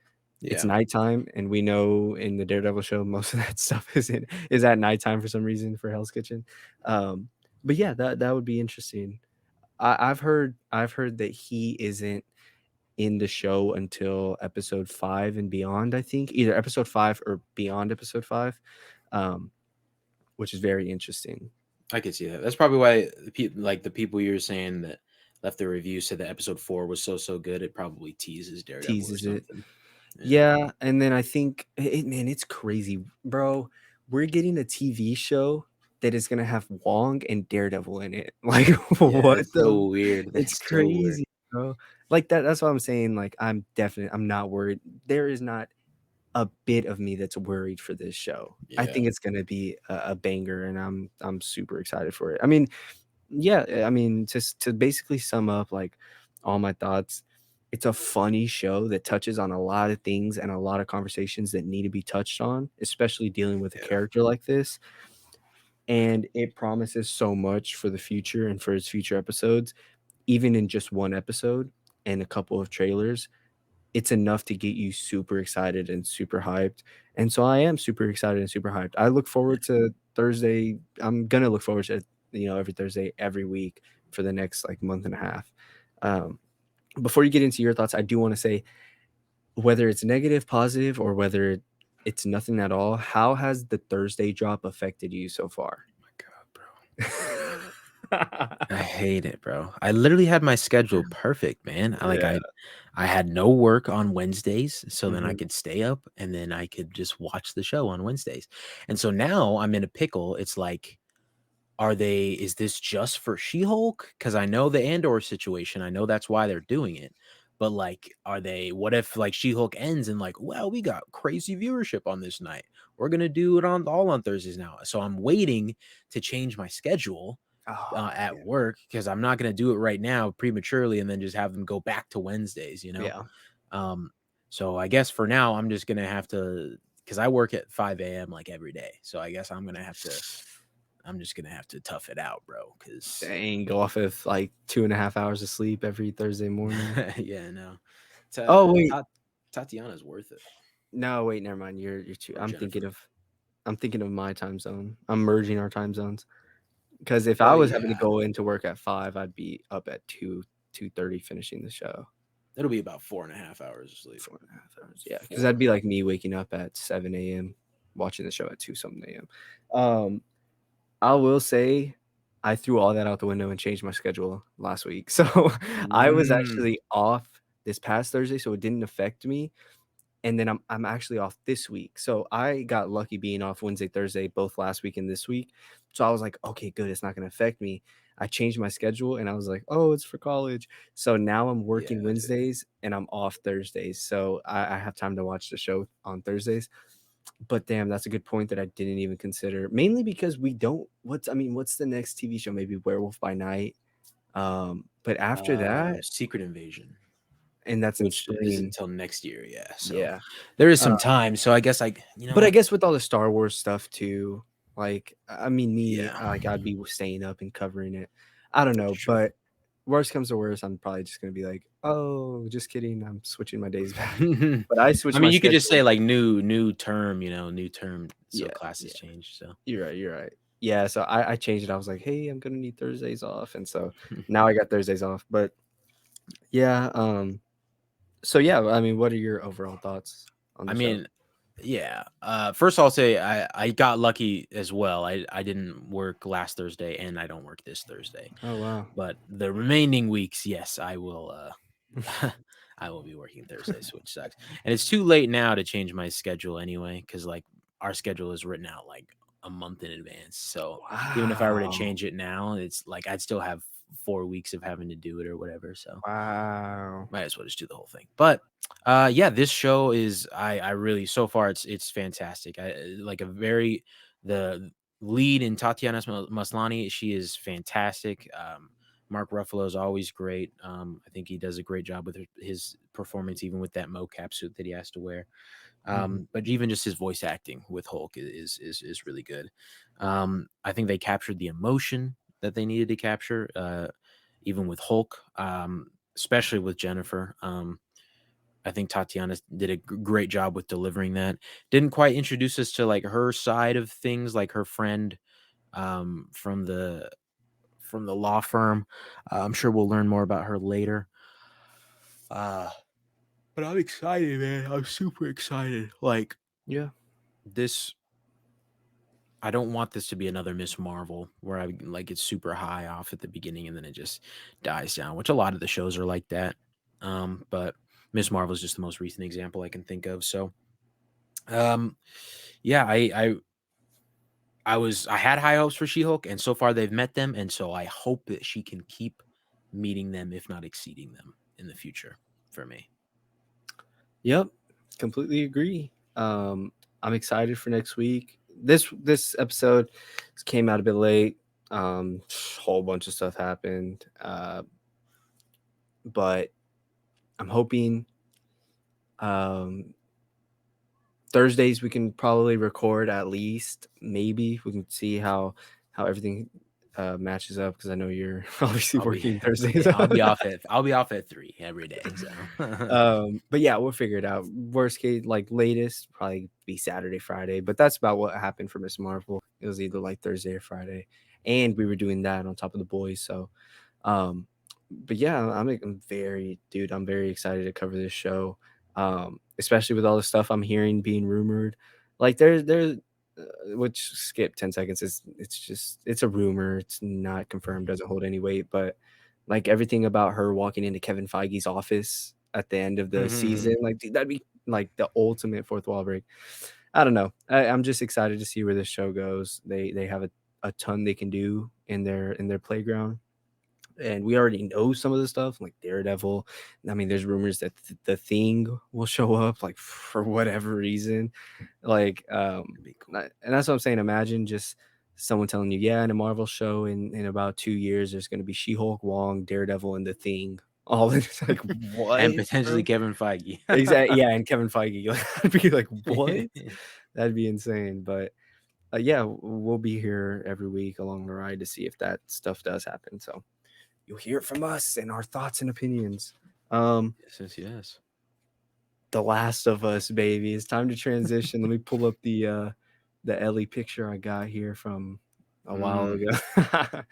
it's yeah, nighttime, and we know in the Daredevil show most of that stuff is at nighttime for some reason for Hell's Kitchen. Um, but yeah, that would be interesting. I've heard that he isn't in the show until episode 5 and beyond, I think. Either episode 5 or beyond episode 5, um, which is very interesting. I could see that. That's probably why like the people you were saying that left the review said that episode 4 was so good. It probably teases Daredevil or Teases it. something. Yeah, Yeah, and then I think man, it's crazy, bro. We're getting a TV show that is gonna have Wong and Daredevil in it. Like, yeah, what that's the so weird. it's That's so weird. crazy, bro. Like, that's what I'm saying, like, I'm not worried. There is not a bit of me that's worried for this show. I Yeah, think it's gonna be a banger, and I'm super excited for it. I mean, yeah, I mean, just to basically sum up, like, all my thoughts, it's a funny show that touches on a lot of things and a lot of conversations that need to be touched on, especially dealing with a yeah, character like this, and it promises so much for the future and for its future episodes, even in just 1 episode and a couple of trailers. It's enough to get you super excited and super hyped, and so I am super excited and super hyped. I look yeah. forward to Thursday. I'm gonna look forward to, every Thursday, every week for the next, like, month and a half. Um, Before you get into your thoughts, I do wanna say, whether it's negative, positive, or whether it's nothing at all, how has the Thursday drop affected you so far? My God, bro. I hate it, bro. I literally had my schedule perfect, man. Yeah, I had no work on Wednesdays, so then I mhm. could stay up and then I could just watch the show on Wednesdays. And so now I'm in a pickle. It's like, is this just for She-Hulk? Because I know the Andor situation. I know that's why they're doing it. But like, what if like She-Hulk ends and like, well, we got crazy viewership on this night. We're gonna do it all on Thursdays now. So I'm waiting to change my schedule Oh, at yeah, work because I'm not going to do it right now prematurely and then just have them go back to Wednesdays, you know? yeah. Um, so I guess for now, I'm just going to have to, because I work at 5 a.m. like every day. So I guess I'm just going to have to tough it out, bro. Because, Dang, go off of, like, 2.5 hours of sleep every Thursday morning. yeah, no. Oh, wait. Tatiana's worth it. No, wait, never mind. You're too Or I'm thinking Jennifer. of my time zone. I'm merging our time zones. Because if I Well, was having to yeah, go into work at 5, I'd be up at 2:30 finishing the show. it'll be about 4.5 hours of sleep. 4.5 hours, yeah. Because that'd Four. be like me waking up at 7 AM, watching the show at 2 something AM. Um, I will say I threw all that out the window and changed my schedule last week. So, I was Mm, actually off this past Thursday, so it didn't affect me. And then I'm actually off this week. So I got lucky being off Wednesday, Thursday, both last week and this week. So I was like, okay, good. It's not going to affect me. I changed my schedule and I was like, oh, it's for college. So now I'm yeah, working I see. Wednesdays and I'm off Thursdays. So I have time to watch the show on Thursdays. But damn, that's a good point that I didn't even consider. Mainly because we don't, what's the next TV show? Maybe Werewolf by Night. But after that, Secret Invasion. and that's in Which isn't spring. until next year, yeah, so Yeah. there is Uh, some time, so I guess, like, you know But I what? guess with all the Star Wars stuff too, like, Yeah, like, I'd be staying up and covering it. I don't that's know, true. but worst comes to worst, I'm probably just gonna be like, "Oh, just kidding, I'm switching my days back." But I I switched my mean, you could just schedule. say, like, new term, new term, so Yeah, classes yeah, change, so you're right. Yeah, so I changed it, I was like, "Hey, I'm gonna need Thursdays off," and so now I got Thursdays off, but yeah, so yeah, I mean, what are your overall thoughts on I the show? mean, Yeah. First I'll say I got lucky as well. I didn't work last Thursday and I don't work this Thursday. Oh, wow. But the remaining weeks, yes, I will I will be working Thursdays, which sucks. And it's too late now to change my schedule anyway cuz like our schedule is written out like a month in advance. So even if I were to Wow. change it now, it's like I'd still have 4 weeks of having to do it or whatever. So Wow. might as well just do the whole thing. But yeah, this show is I really so far it's fantastic. I like a very the lead in Tatiana Maslany, she is fantastic. Mark Ruffalo is always great. I think he does a great job with his performance, even with that mocap suit that he has to wear. Mhm. But even just his voice acting with Hulk is really good. I think they captured the emotion that they needed to capture, even with Hulk, especially with Jennifer. I think Tatiana did a great job with delivering that. Didn't quite introduce us to like her side of things, like her friend from the law firm. I'm sure we'll learn more about her later. Uh, but I'm excited, man. I'm super excited. Like Yeah. this I don't want this to be another Miss Marvel where I like it's super high off at the beginning and then it just dies down, which a lot of the shows are like that. But Miss Marvel is just the most recent example I can think of. So, um, yeah, I had high hopes for She-Hulk, and so far they've met them, and so I hope that she can keep meeting them, if not exceeding them, in the future for me. Yep. Completely agree. I'm excited for next week. This episode came out a bit late. Whole bunch of stuff happened. But I'm hoping um Thursdays we can probably record at least. Maybe we can see how everything matches up because I know you're obviously I'll be working Thursdays. yeah, I'll be off at 3 every day. So But yeah, we'll figure it out. Worst case, like latest, probably be Saturday, Friday. But that's about what happened for Miss Marvel. It was either like Thursday or Friday, and we were doing that on top of the boys. So, um, but yeah, I'm very, dude, I'm very excited to cover this show. Especially with all the stuff I'm hearing being rumored. Like there's which skip 10 seconds it's just it's a rumor. It's not confirmed, doesn't hold any weight, but like everything about her walking into Kevin Feige's office at the end of the season, Mhm. like dude, that'd be like the ultimate fourth wall break. I don't know. I'm just excited to see where this show goes. They have a ton they can do in their playground, and we already know some of the stuff like Daredevil. I mean, there's rumors that the Thing will show up like for whatever reason, like It'd be cool. and that's what I'm saying. Imagine just someone telling you, yeah, in a Marvel show in about 2 years, there's going to be She-Hulk, Wong, Daredevil, and the Thing. All in it's like what, And potentially bro? Kevin Feige. Exactly. Yeah, and Kevin Feige. Like, I'd be like, what? That'd be insane. But yeah, we'll be here every week along the ride to see if that stuff does happen. So you'll hear it from us and our thoughts and opinions. Um, Yes, yes, yes. The Last of Us, baby. It's time to transition. Let me pull up the Ellie picture I got here from a while Mm, ago.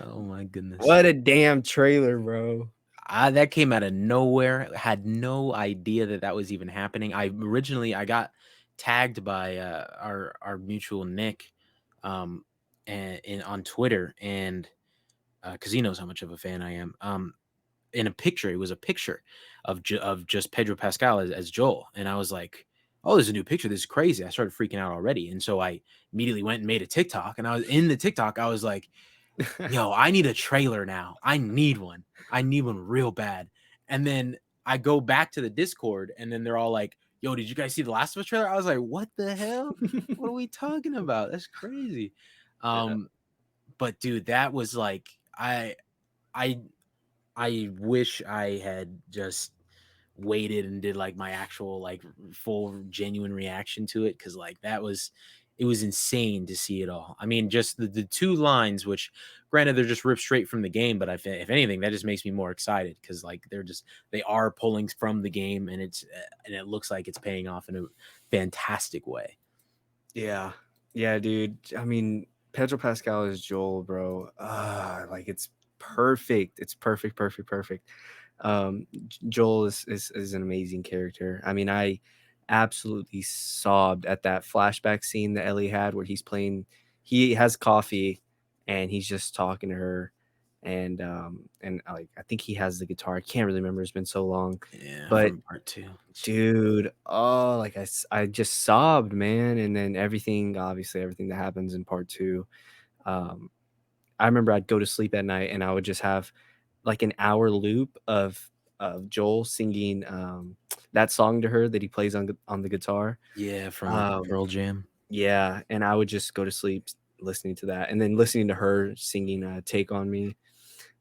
oh my goodness. What a damn trailer, bro. That came out of nowhere. Had no idea that that was even happening. I got tagged by our mutual Nick, and on Twitter, and because he knows how much of a fan I am. In a picture, it was a picture of just Pedro Pascal as Joel, and I was like, "Oh, there's a new picture. This is crazy." I started freaking out already, and so I immediately went and made a TikTok, and I was in the TikTok. I was like, yo, I need a trailer now. I need one. I need one real bad. And then I go back to the Discord and then they're all like, yo, did you guys see the Last of Us trailer? I was like, what the hell? What are we talking about? That's crazy. Yeah. Um, but dude, that was like I I wish I had just waited and did like my actual like full genuine reaction to it because like it was insane to see it all. I mean, just the two lines, which granted they're just ripped straight from the game, but if anything, that just makes me more excited because like they are pulling from the game and and it looks like it's paying off in a fantastic way. Yeah. Yeah, dude. I mean, Pedro Pascal is Joel, bro. Like it's perfect. It's perfect, perfect, perfect. Joel is an amazing character. I mean, absolutely sobbed at that flashback scene that Ellie had where he has coffee and he's just talking to her and like I think he has the guitar. I can't really remember. It's been so long. Yeah, But from part 2. dude, oh, like I just sobbed, man. And then obviously everything that happens in part two. Um, I remember I'd go to sleep at night and I would just have like an hour loop of Joel singing that song to her that he plays on the guitar. Yeah, from Um, Pearl Jam. yeah, and I would just go to sleep listening to that, and then listening to her singing "Take on Me."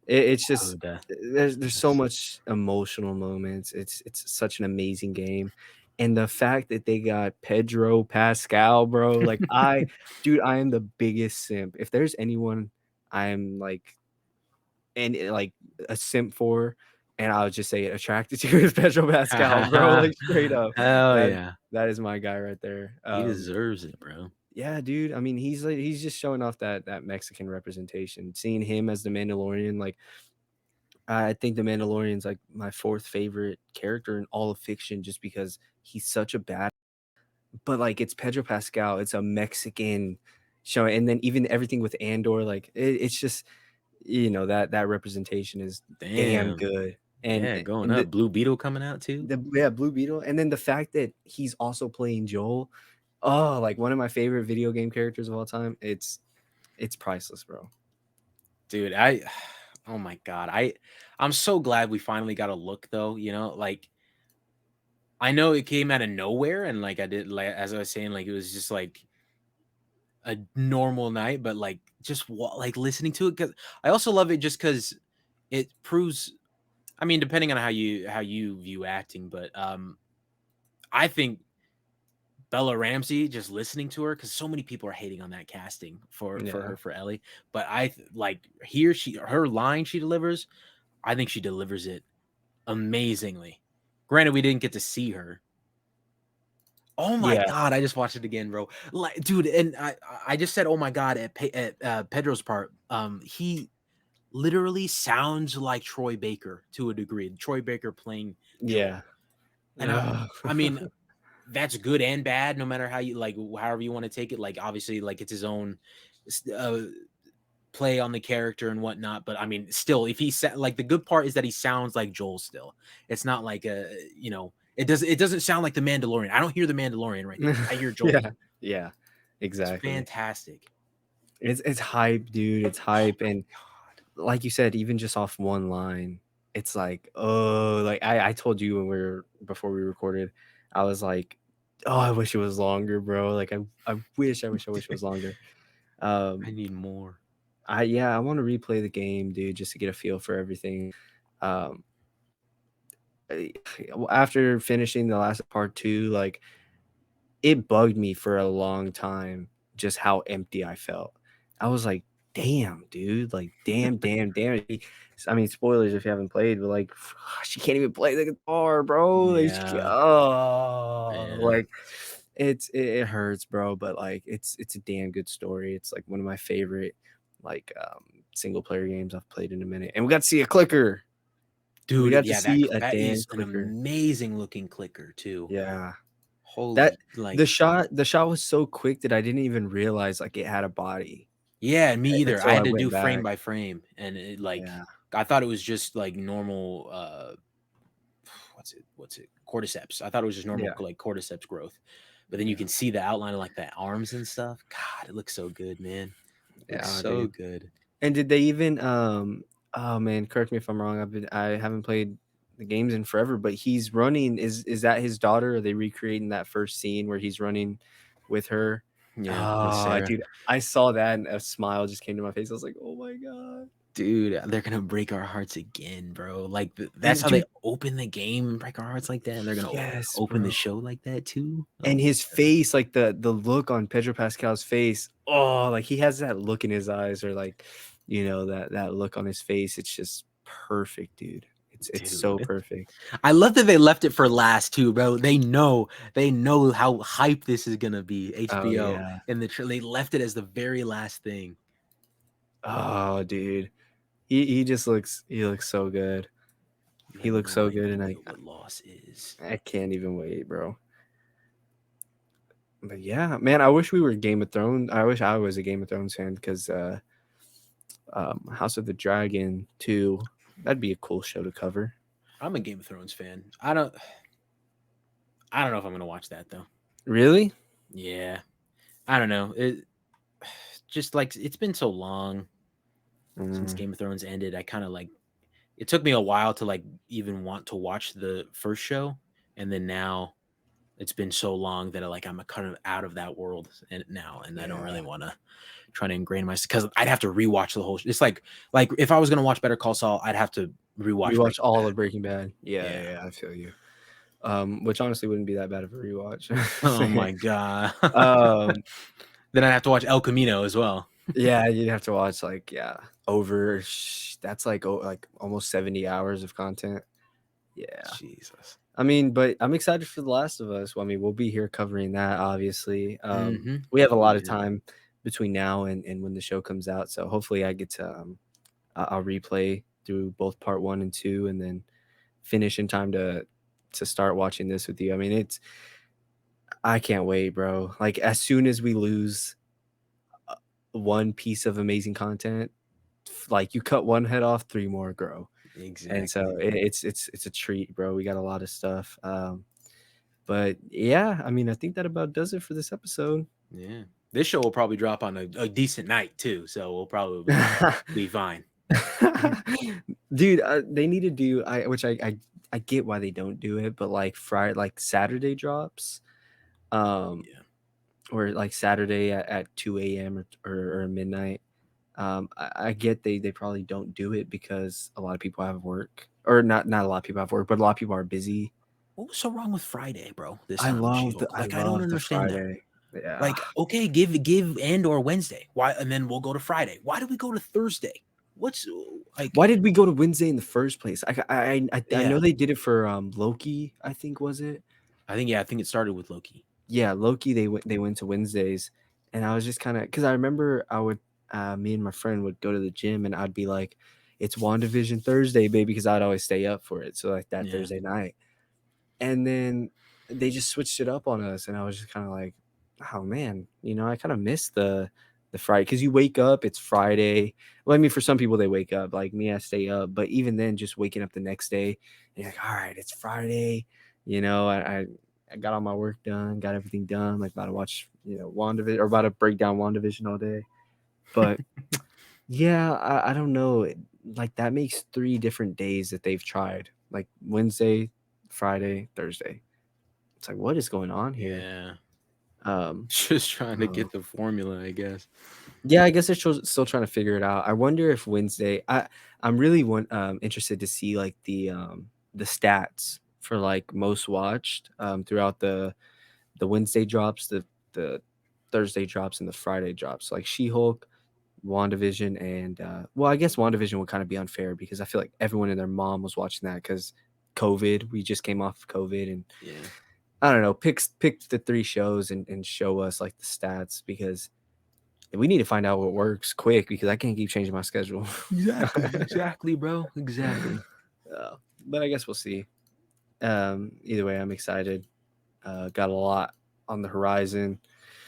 It's Oh, just that there's so yes. much emotional moments. It's such an amazing game, and the fact that they got Pedro Pascal, bro, like dude, I am the biggest simp. If there's anyone I'm like like a simp for, and I would just say attracted to is Pedro Pascal, bro, like straight up. Hell That yeah. that is my guy right there. He deserves it, bro. Yeah, dude. I mean, he's just showing off that Mexican representation. Seeing him as the Mandalorian, like I think the Mandalorian's like my fourth favorite character in all of fiction, just because he's such a bad. But like it's Pedro Pascal, it's a Mexican show, and then even everything with Andor, like it's just that representation is damn Damn. good. And Yeah, going and up. Blue Beetle coming out too? the yeah, Blue Beetle, and then the fact that he's also playing Joel, oh, like one of my favorite video game characters of all time. It's priceless, bro. Dude, oh my god. I'm so glad we finally got a look though, like I know it came out of nowhere and like I did like as I was saying, like it was just like a normal night, but like just like listening to it cuz I also love it just cuz it proves I mean depending on how you view acting, but I think Bella Ramsey, just listening to her, because so many people are hating on that casting for Yeah. her for Ellie. But like here, her line she delivers, I think she delivers it amazingly. Granted, we didn't get to see her. Oh my Yeah. god, I just watched it again, bro. Like, dude, and I just said, oh my god, at Pedro's part, he literally sounds like Troy Baker to a degree. Troy Baker playing Yeah. Joel, and Ugh. I mean, that's good and bad, no matter how you like, however you want to take it. Like, obviously, like it's his own uh, play on the character and whatnot. But I mean, still, if he said like the good part is that he sounds like Joel. Still, it's not like it doesn't sound like the Mandalorian. I don't hear the Mandalorian right there. I hear Joel. Yeah. Yeah. It's Exactly. fantastic. It's hype, dude. It's Oh hype, my and like you said, even just off one line, it's like, oh, like I told you when before we recorded, I was like, oh, I wish it was longer, bro. Like I wish it god, was longer. Um, I need more. I want to replay the game, dude, just to get a feel for everything. Um, I- After finishing the last part two, like it bugged me for a long time just how empty I felt. I was like, "Damn, dude, like, damn, damn, damn." I mean, spoilers if you haven't played, but like, she can't even play the guitar, bro. Like, Yeah, man, like it hurts, bro. But like, it's a damn good story. It's like one of my favorite like single player games I've played in a minute. And we got to see a clicker. We dude. got to Yeah, that see a that damn is an clicker. amazing looking clicker too. Yeah. That Holy, like, the shot was so quick that I didn't even realize, like, it had a body yeah, me either. I until I had to do went frame back. by frame, and it like Yeah, I thought it was just like normal. What's it? Cordyceps. I thought it was just normal yeah, like cordyceps growth, but then you yeah, can see the outline of like the arms and stuff. God, it looks so good, man. Looks yeah, so dude. good. And did they even, oh, man, correct me if I'm wrong, I haven't played the games in forever, but he's running is that his daughter? Are they recreating that first scene where he's running with her? Yeah, with Oh, Sarah. dude, I saw that and a smile just came to my face. I was like, "Oh my god." Dude, they're gonna break our hearts again, bro. Like that's And how they dude, open the game and break our hearts like that, and they're gonna yes, open the bro. show like that too. Oh And my his god, face, like the look on Pedro Pascal's face, oh, like he has that look in his eyes or like, that look on his face. It's just perfect, dude. It's so dude. perfect. I love that they left it for last too, bro. They know how hype this is gonna be. Oh HBO yeah. and they left it as the very last thing. Oh, dude. He looks so good. You He have looks no so good and I idea what loss is. I can't even wait, bro. But yeah, man, I wish we were Game of Thrones. I wish I was a Game of Thrones fan because House of the Dragon 2, that'd be a cool show to cover. I'm a Game of Thrones fan. I don't know if I'm gonna watch that though. Really? Yeah, I don't know. It just like it's been so long since Mm, Game of Thrones ended. I kind of like it took me a while to like even want to watch the first show, and then now it's been so long that I'm kind of out of that world and now, and I don't really yeah. want to try to ingrain myself because I'd have to rewatch the whole. It's like if I was gonna watch Better Call Saul, I'd have to rewatch Rewatch Breaking all Bad. of Breaking Bad. Yeah, Yeah. yeah, I feel you. Which honestly wouldn't be that bad of a rewatch. Oh my god. um, Then I'd have to watch El Camino as well. yeah, you'd have to watch like over. That's like like almost 70 hours of content. Yeah. Jesus. I mean, but I'm excited for The Last of Us. Well, I mean, we'll be here covering that, obviously. Mm-hmm. We have a Oh lot of yeah. time between now and when the show comes out. So hopefully I get to, I'll replay through both part 1 and 2 and then finish in time to start watching this with you. I mean, I can't wait, bro. Like, as soon as we lose one piece of amazing content, like you cut one head off, three more grow. And so Exactly. it's a treat, bro. We got a lot of stuff. But yeah, I mean, I think that about does it for this episode. Yeah. This show will probably drop on a decent night too, so we'll probably be fine. Dude, they need to do which I get why they don't do it, but like Friday, like Saturday drops, um, Yeah. or like Saturday at 2 a.m. or midnight. I get they probably don't do it because a lot of people have work, or not a lot of people have work, but a lot of people are busy. What was so wrong with Friday, bro? This I time with love the She-Hulk. I Like I don't love the understand that. Friday. Yeah. Like, okay, give and or Wednesday. Why and then we'll go to Friday. Why do we go to Thursday? What's like Why did we go to Wednesday in the first place? I know yeah. they did it for Loki, I think, was it? I think it started with Loki. Yeah, Loki, they went to Wednesdays, and I was just kind of because I remember me and my friend would go to the gym, and I'd be like, "It's WandaVision Thursday, baby," because I'd always stay up for it. So like that Yeah. Thursday night, and then they just switched it up on us, and I was just kind of like, "Oh man, I kind of miss the Friday because you wake up, it's Friday." Well, I mean, for some people they wake up, like me, I stay up, but even then, just waking up the next day, and you're like, "All right, it's Friday," I got all my work done, got everything done, like about to watch, WandaVision or about to break down WandaVision all day. But yeah, I don't know. Like that makes 3 different days that they've tried, like Wednesday, Friday, Thursday. It's like, what is going on here? Yeah. Um, Just trying I to don't get know. the formula, I guess. Yeah, I guess they're still trying to figure it out. I wonder if Wednesday. I'm really interested to see like the stats for like most watched throughout the Wednesday drops, the Thursday drops, and the Friday drops. Like She-Hulk, WandaVision, and well, I guess WandaVision would kind of be unfair because I feel like everyone and their mom was watching that because COVID. We just came off of COVID, and Yeah. I don't know. Pick the 3 shows and show us like the stats because we need to find out what works quick because I can't keep changing my schedule. Exactly, bro. Exactly. Uh, but I guess we'll see. Either way, I'm excited. Got a lot on the horizon.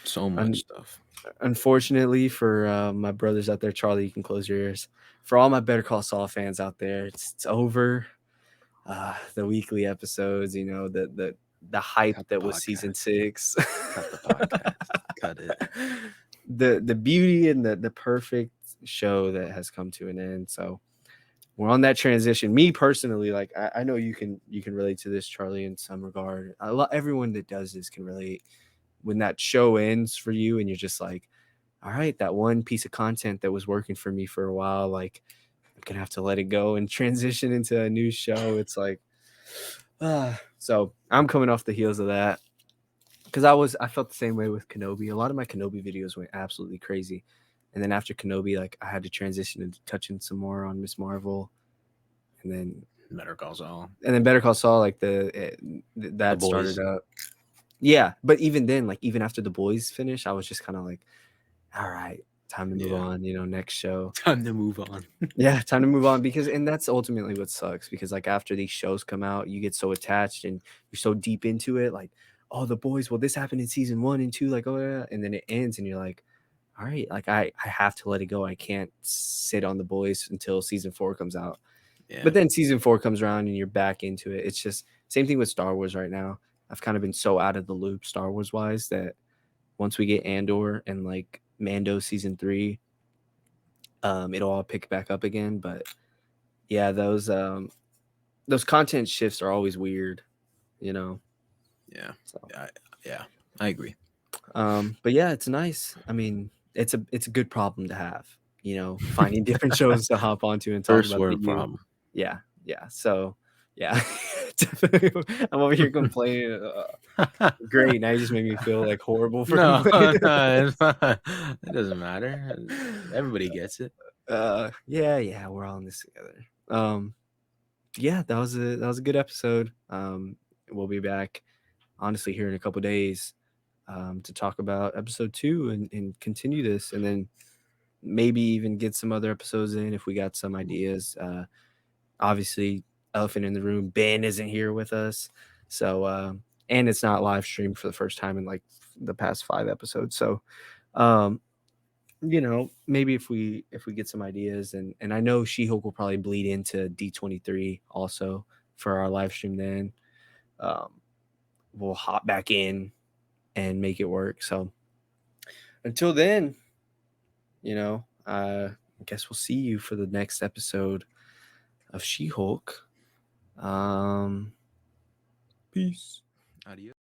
So much Un- stuff. Unfortunately for my brothers out there, Charlie, you can close your ears. For all my Better Call Saul fans out there, it's over. The weekly episodes, the hype Cut the that was season podcast. 6. Cut the podcast. Cut it. The beauty and the perfect show that has come to an end. So we're on that transition. Me personally, like I know you can relate to this, Charlie, in some regard. Everyone that does this can relate. When that show ends for you, and you're just like, all right, that one piece of content that was working for me for a while, like I'm gonna have to let it go and transition into a new show. It's like, so I'm coming off the heels of that because I felt the same way with Kenobi. A lot of my Kenobi videos went absolutely crazy, and then after Kenobi, like I had to transition into touching some more on Miss Marvel, and then Better Call Saul. Better Call Saul, like The that started boys. up. Yeah, but even then, like even after the boys finished, I was just kind of like, all right, time to move Yeah. on. Next show. Time to move on. Yeah, time to move on and that's ultimately what sucks because like after these shows come out, you get so attached and you're so deep into it. Like, oh, the boys, well, this happened in season 1 and 2, like, oh, yeah, and then it ends, and you're like, all right, like, I have to let it go. I can't sit on the boys until season 4 comes out. But Yeah, then season 4 comes around and you're back into it. It's just same thing with Star Wars right now. I've kind of been so out of the loop Star Wars wise that once we get Andor and like Mando season 3, it'll all pick back up again. But yeah, those content shifts are always weird, you know. yeah, So yeah, yeah. I agree. but yeah, it's nice. I mean, it's a good problem to have, you know, finding different shows to hop onto and talk First about that world you problem. yeah, yeah. So yeah, definitely. I'm over here complaining. Great. Now you just made me feel like horrible for No, complaining. no, it's fine. It doesn't matter. Everybody gets it. Yeah, yeah, we're all in this together. Yeah, that was a good episode. We'll be back honestly here in a couple days to talk about episode 2 and continue this, and then maybe even get some other episodes in if we got some ideas. Obviously, elephant in the room, Ben isn't here with us, so and it's not live streamed for the first time in like the past 5 episodes. So um, you know, maybe if we get some ideas, and I know She-Hulk will probably bleed into D23 also for our live stream. Then um, we'll hop back in and make it work. So until then, I guess we'll see you for the next episode of She-Hulk. Um, Peace. Adios.